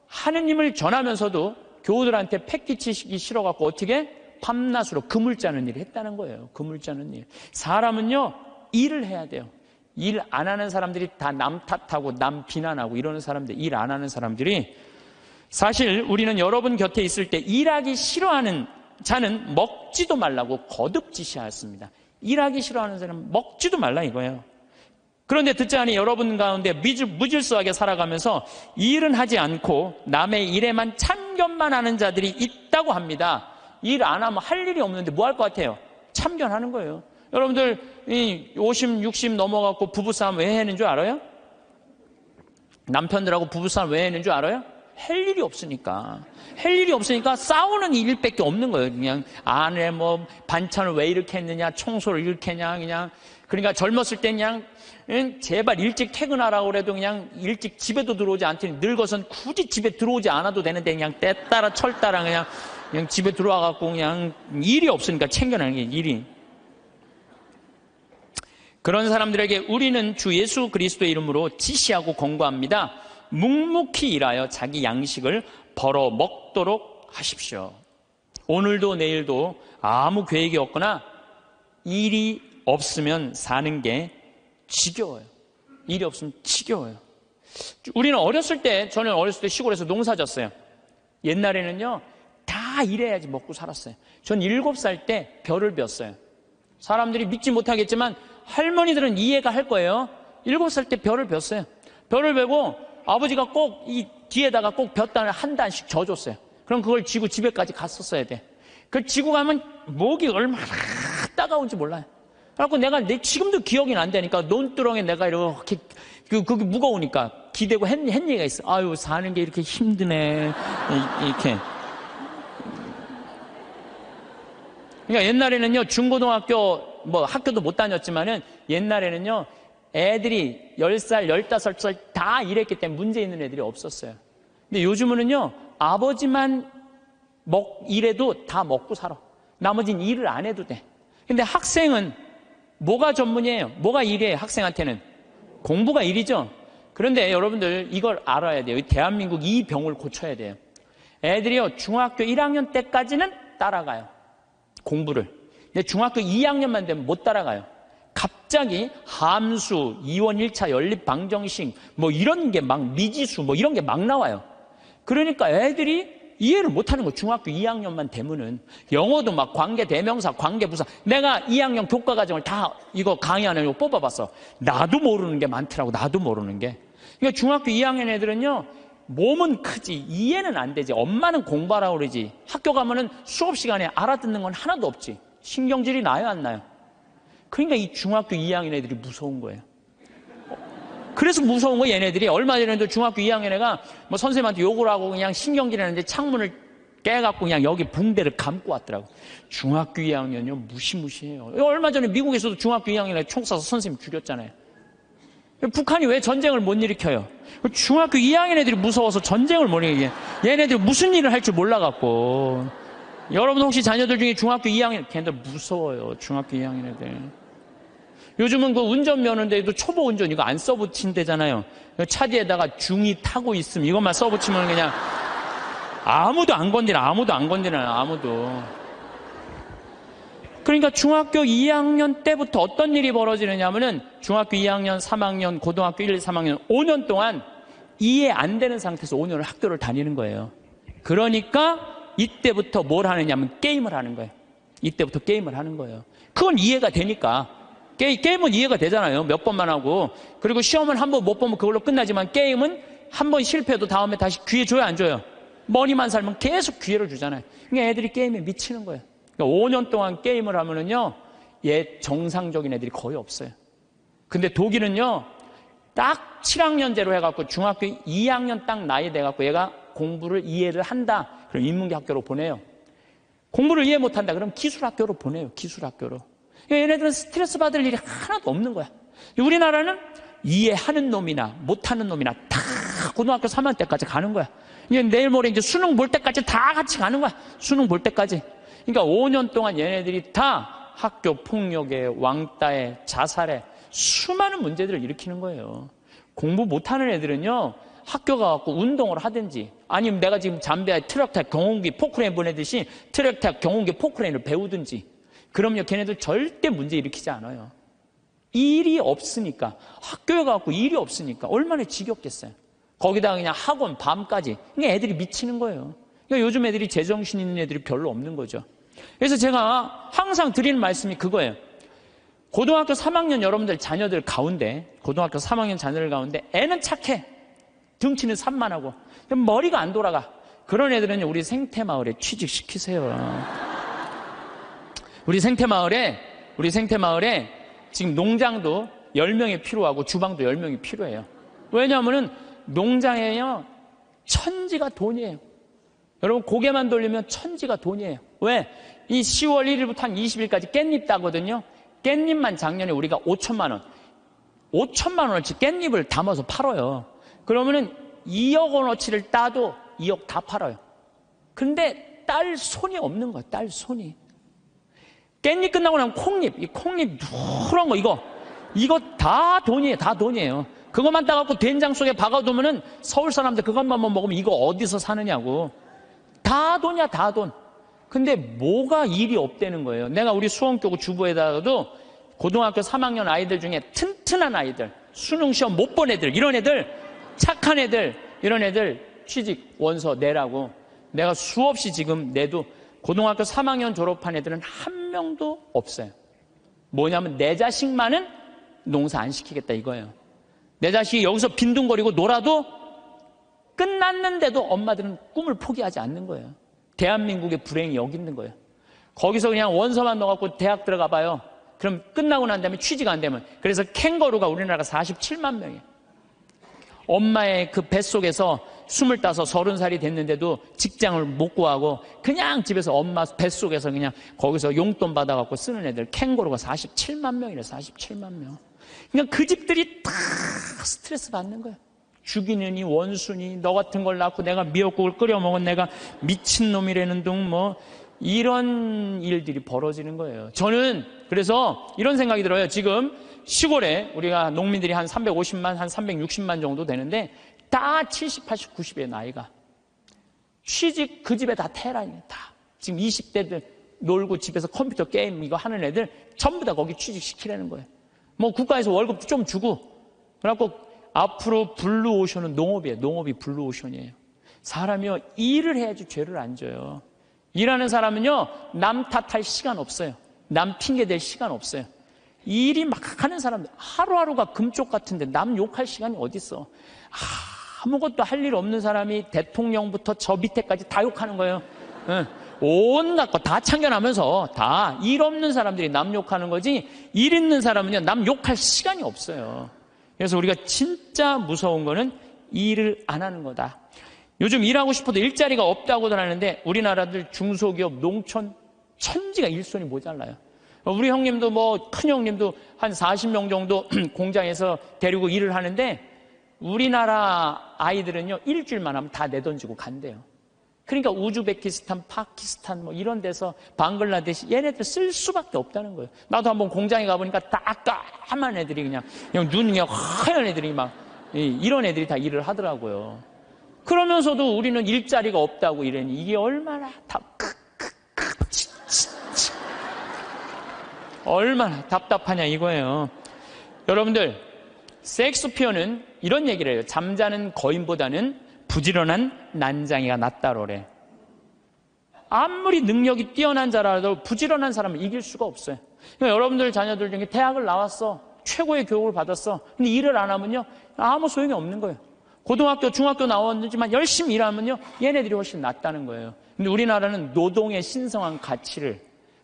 하느님을 전하면서도 교우들한테 폐 끼치기 싫어갖고 어떻게 밤낮으로 그물 짜는 일을 했다는 거예요. 그물 짜는 일. 사람은요, 일을 해야 돼요. 일 안 하는 사람들이 다 남 탓하고 남 비난하고 이러는 사람들, 일 안 하는 사람들이, 사실 우리는 여러분 곁에 있을 때 일하기 싫어하는 자는 먹지도 말라고 거듭 지시하였습니다. 일하기 싫어하는 사람은 먹지도 말라 이거예요. 그런데 듣자니 여러분 가운데 무질서하게 살아가면서 일은 하지 않고 남의 일에만 참견만 하는 자들이 있다고 합니다. 일 안 하면 할 일이 없는데 뭐 할 것 같아요? 참견하는 거예요. 여러분들 50, 60 넘어갖고 부부싸움 왜 하는 줄 알아요? 남편들하고 부부싸움 왜 하는 줄 알아요? 할 일이 없으니까. 할 일이 없으니까 싸우는 일밖에 없는 거예요. 그냥 아내 뭐 반찬을 왜 이렇게 했느냐, 청소를 이렇게 했냐, 그냥. 그러니까 젊었을 때 그냥 제발 일찍 퇴근하라고 그래도 그냥 일찍 집에도 들어오지 않더니 늙어선 굳이 집에 들어오지 않아도 되는데 그냥 때 따라 철 따라 그냥 그냥 집에 들어와갖고 그냥 일이 없으니까 챙겨내는 게 일이. 그런 사람들에게 우리는 주 예수 그리스도의 이름으로 지시하고 권고합니다. 묵묵히 일하여 자기 양식을 벌어 먹도록 하십시오. 오늘도 내일도 아무 계획이 없거나 일이 없으면 사는 게 지겨워요. 일이 없으면 지겨워요. 우리는 저는 어렸을 때 시골에서 농사 졌어요. 옛날에는요, 다 일해야지 먹고 살았어요. 전 7살 때 벼를 베었어요. 사람들이 믿지 못하겠지만 할머니들은 이해가 할 거예요. 7살 때 벼를 베었어요. 벼를 베고 아버지가 꼭 이 뒤에다가 꼭 볕단을 한 단씩 져줬어요. 그럼 그걸 지고 집에까지 갔었어야 돼. 그 지고 가면 목이 얼마나 따가운지 몰라요. 그래갖고 지금도 기억이 난다니까. 논두렁에 내가 이렇게, 그게 무거우니까 기대고 한 얘기가 있어. 아유, 사는 게 이렇게 힘드네. 이렇게. 그러니까 옛날에는요, 중고등학교, 학교도 못 다녔지만은 옛날에는요, 애들이 10살, 15살 다 일했기 때문에 문제 있는 애들이 없었어요. 근데 요즘은요, 아버지만 일해도 다 먹고 살아. 나머지는 일을 안 해도 돼. 근데 학생은 뭐가 전문이에요? 뭐가 일이에요? 학생한테는 공부가 일이죠. 그런데 여러분들 이걸 알아야 돼요. 대한민국 이 병을 고쳐야 돼요. 애들이요, 중학교 1학년 때까지는 따라가요, 공부를. 근데 중학교 2학년만 되면 못 따라가요. 갑자기 함수, 2원 1차 연립 방정식 이런 게 막 미지수 이런 게 막 나와요. 그러니까 애들이 이해를 못하는 거. 중학교 2학년만 되면은 영어도 막 관계 대명사, 관계 부사. 내가 2학년 교과 과정을 다 이거 강의하는 거 뽑아봤어. 나도 모르는 게 많더라고. 나도 모르는 게. 그러니까 중학교 2학년 애들은요, 몸은 크지 이해는 안 되지. 엄마는 공부하라고 그러지. 학교 가면은 수업 시간에 알아듣는 건 하나도 없지. 신경질이 나요, 안 나요? 그러니까 이 중학교 2학년 애들이 무서운 거예요. 그래서 무서운 거. 얘네들이 얼마 전에도 중학교 2학년 애가 선생님한테 욕을 하고 그냥 신경질 하는데 창문을 깨갖고 그냥 여기 붕대를 감고 왔더라고. 중학교 2학년이요, 무시무시해요. 얼마 전에 미국에서도 중학교 2학년 애 총 쏴서 선생님 죽였잖아요. 북한이 왜 전쟁을 못 일으켜요? 중학교 2학년 애들이 무서워서 전쟁을 못 일으켜요. 얘네들이 무슨 일을 할 줄 몰라갖고. 여러분 혹시 자녀들 중에 중학교 2학년, 걔네들 무서워요. 중학교 2학년 애들. 요즘은 그 운전면허인데도 초보 운전 이거 안 써붙인대잖아요. 차 뒤에다가 중2 타고 있으면 이것만 써붙이면 그냥 아무도 안 건드려. 아무도. 그러니까 중학교 2학년 때부터 어떤 일이 벌어지느냐면은 중학교 2학년, 3학년, 고등학교 1, 3학년 5년 동안 이해 안 되는 상태에서 5년을 학교를 다니는 거예요. 그러니까 이때부터 뭘 하느냐면 게임을 하는 거예요. 이때부터 게임을 하는 거예요. 그건 이해가 되니까. 게임은 이해가 되잖아요. 몇 번만 하고. 그리고 시험은 한 번 못 보면 그걸로 끝나지만 게임은 한 번 실패해도 다음에 다시 기회 줘요, 안 줘요? 머리만 살면 계속 기회를 주잖아요. 그러니까 애들이 게임에 미치는 거예요. 그러니까 5년 동안 게임을 하면은요, 정상적인 애들이 거의 없어요. 근데 독일은요, 딱 7학년제로 해갖고 중학교 2학년 딱 나이 돼갖고 얘가 공부를 이해를 한다. 그럼 인문계 학교로 보내요. 공부를 이해 못한다. 그럼 기술학교로 보내요. 기술학교로. 얘네들은 스트레스 받을 일이 하나도 없는 거야. 우리나라는 이해하는 놈이나 못하는 놈이나 다 고등학교 3학년 때까지 가는 거야. 이제 내일 모레 이제 수능 볼 때까지 다 같이 가는 거야. 수능 볼 때까지. 그러니까 5년 동안 얘네들이 다 학교 폭력에, 왕따에, 자살에 수많은 문제들을 일으키는 거예요. 공부 못하는 애들은요, 학교 가갖고 운동을 하든지 아니면 내가 지금 잠베아에 트럭탑 경운기 포크레인 보내듯이 트럭탑 경운기 포크레인을 배우든지. 그럼요, 걔네들 절대 문제 일으키지 않아요. 일이 없으니까. 학교에 가갖고 일이 없으니까 얼마나 지겹겠어요. 거기다가 그냥 학원 밤까지. 그러니까 애들이 미치는 거예요. 그러니까 요즘 애들이 제정신 있는 애들이 별로 없는 거죠. 그래서 제가 항상 드리는 말씀이 그거예요. 고등학교 3학년 여러분들 자녀들 가운데, 고등학교 3학년 자녀들 가운데 애는 착해. 등치는 산만하고 머리가 안 돌아가. 그런 애들은 우리 생태마을에 취직시키세요. 우리 생태마을에 지금 농장도 10명이 필요하고 주방도 10명이 필요해요. 왜냐하면은 농장에요, 천지가 돈이에요. 여러분 고개만 돌리면 천지가 돈이에요. 왜? 이 10월 1일부터 한 20일까지 깻잎 따거든요. 깻잎만 작년에 우리가 5천만 원, 5천만 원어치 깻잎을 담아서 팔아요. 그러면은 2억 원어치를 따도 2억 다 팔아요. 근데 딸 손이 없는 거야. 딸 손이. 깻잎 끝나고 나면 콩잎, 이 콩잎 누런 거 이거 다 돈이에요. 다 돈이에요. 그것만 따갖고 된장 속에 박아두면은 서울 사람들 그것만 먹으면 이거 어디서 사느냐고. 다 돈이야, 다 돈. 근데 뭐가 일이 없다는 거예요. 내가 우리 수원교구 주부에다가도 고등학교 3학년 아이들 중에 튼튼한 아이들, 수능 시험 못 본 애들, 이런 애들, 착한 애들, 이런 애들 취직 원서 내라고 내가 수없이 지금 내도 고등학교 3학년 졸업한 애들은 한 명도 없어요. 뭐냐면 내 자식만은 농사 안 시키겠다 이거예요. 내 자식이 여기서 빈둥거리고 놀아도 끝났는데도 엄마들은 꿈을 포기하지 않는 거예요. 대한민국의 불행이 여기 있는 거예요. 거기서 그냥 원서만 넣어갖고 대학 들어가 봐요. 그럼 끝나고 난 다음에 취직 안 되면. 그래서 캥거루가 우리나라가 47만 명이에요. 엄마의 그 뱃속에서 25, 30살이 됐는데도 직장을 못 구하고 그냥 집에서 엄마 뱃속에서 그냥 거기서 용돈 받아갖고 쓰는 애들 캥거루가 47만 명이래. 47만 명. 그러니까 그 집들이 다 스트레스 받는 거예요. 죽이느니 원수니 너 같은 걸 낳고 내가 미역국을 끓여 먹은 내가 미친놈이라는 둥 뭐 이런 일들이 벌어지는 거예요. 저는 그래서 이런 생각이 들어요. 지금 시골에 우리가 농민들이 한 350만, 한 360만 정도 되는데 다 70, 80, 90의 나이가. 취직 그 집에 다 테란이에요. 다. 지금 20대들 놀고 집에서 컴퓨터 게임 이거 하는 애들 전부 다 거기 취직시키라는 거예요. 뭐 국가에서 월급도 좀 주고. 그래갖고 앞으로 블루오션은 농업이에요. 농업이 블루오션이에요. 사람이요 일을 해야지 죄를 안 져요. 일하는 사람은요 남 탓할 시간 없어요. 남 핑계 댈 시간 없어요. 일이 막 하는 사람들 하루하루가 금쪽 같은데 남 욕할 시간이 어디 있어. 아무것도 할 일 없는 사람이 대통령부터 저 밑에까지 다 욕하는 거예요. 온갖 거 다 참견하면서 다 일 없는 사람들이 남 욕하는 거지 일 있는 사람은요 남 욕할 시간이 없어요. 그래서 우리가 진짜 무서운 거는 일을 안 하는 거다. 요즘 일하고 싶어도 일자리가 없다고들 하는데 우리나라들 중소기업, 농촌 천지가 일손이 모자라요. 우리 형님도 뭐 큰 형님도 한 40명 정도 공장에서 데리고 일을 하는데 우리나라 아이들은요 일주일만 하면 다 내던지고 간대요. 그러니까 우즈베키스탄, 파키스탄 뭐 이런 데서 방글라데시 얘네들 쓸 수밖에 없다는 거예요. 나도 한번 공장에 가보니까 다 까만 애들이 그냥 눈이 그냥 하얀 애들이 막 이런 애들이 다 일을 하더라고요. 그러면서도 우리는 일자리가 없다고 이러니 이게 얼마나 얼마나 답답하냐 이거예요. 여러분들 섹스피어는 이런 얘기를 해요. 잠자는 거인보다는 부지런한 난장이가 낫다로래. 아무리 능력이 뛰어난 자라도 부지런한 사람은 이길 수가 없어요. 그러니까 여러분들 자녀들 중에 대학을 나왔어. 최고의 교육을 받았어. 근데 일을 안 하면요 아무 소용이 없는 거예요. 고등학교, 중학교 나왔지만 열심히 일하면요 얘네들이 훨씬 낫다는 거예요. 근데 우리나라는 노동의 신성한 가치를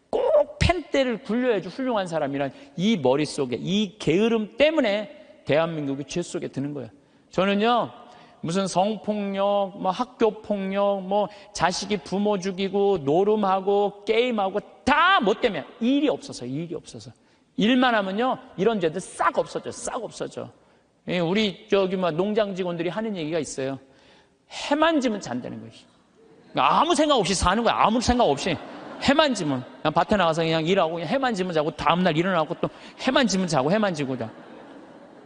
꼭 펜대를 굴려야지 훌륭한 사람이란 이 머릿속에 이 게으름 때문에 대한민국이 죄 속에 드는 거예요. 저는요 무슨 성폭력, 뭐 학교폭력, 뭐 자식이 부모 죽이고 노름하고 게임하고 다 뭐 때문에 일이 없어서 일만 하면요 이런 죄들 싹 없어져. 우리 저기 뭐 농장 직원들이 하는 얘기가 있어요. 해만 지면 잔다는 거예요. 아무 생각 없이 사는 거야. 아무 생각 없이 해만 지면 그냥 밭에 나가서 그냥 일하고 그냥 해만 지면 자고 다음날 일어나고 또 해만 지면 자고 해만 지고 자.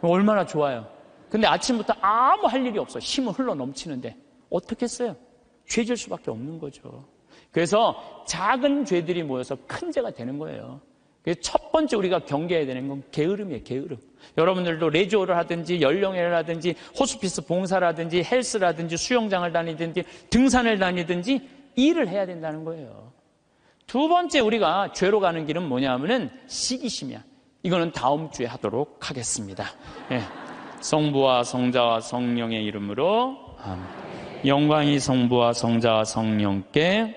얼마나 좋아요. 근데 아침부터 아무 할 일이 없어. 힘은 흘러 넘치는데 어떻게 했어요? 죄질 수밖에 없는 거죠. 그래서 작은 죄들이 모여서 큰 죄가 되는 거예요. 그래서 첫 번째 우리가 경계해야 되는 건 게으름이에요. 게으름. 여러분들도 레지오를 하든지 연령회를 하든지 호스피스 봉사라든지 헬스라든지 수영장을 다니든지 등산을 다니든지 일을 해야 된다는 거예요. 두 번째 우리가 죄로 가는 길은 뭐냐 하면은 시기심이야. 이거는 다음 주에 하도록 하겠습니다. 예. 성부와 성자와 성령의 이름으로 아멘. 영광이 성부와 성자와 성령께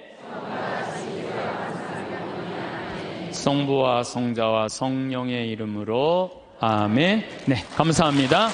성부와 성자와 성령의 이름으로 아멘. 네, 감사합니다.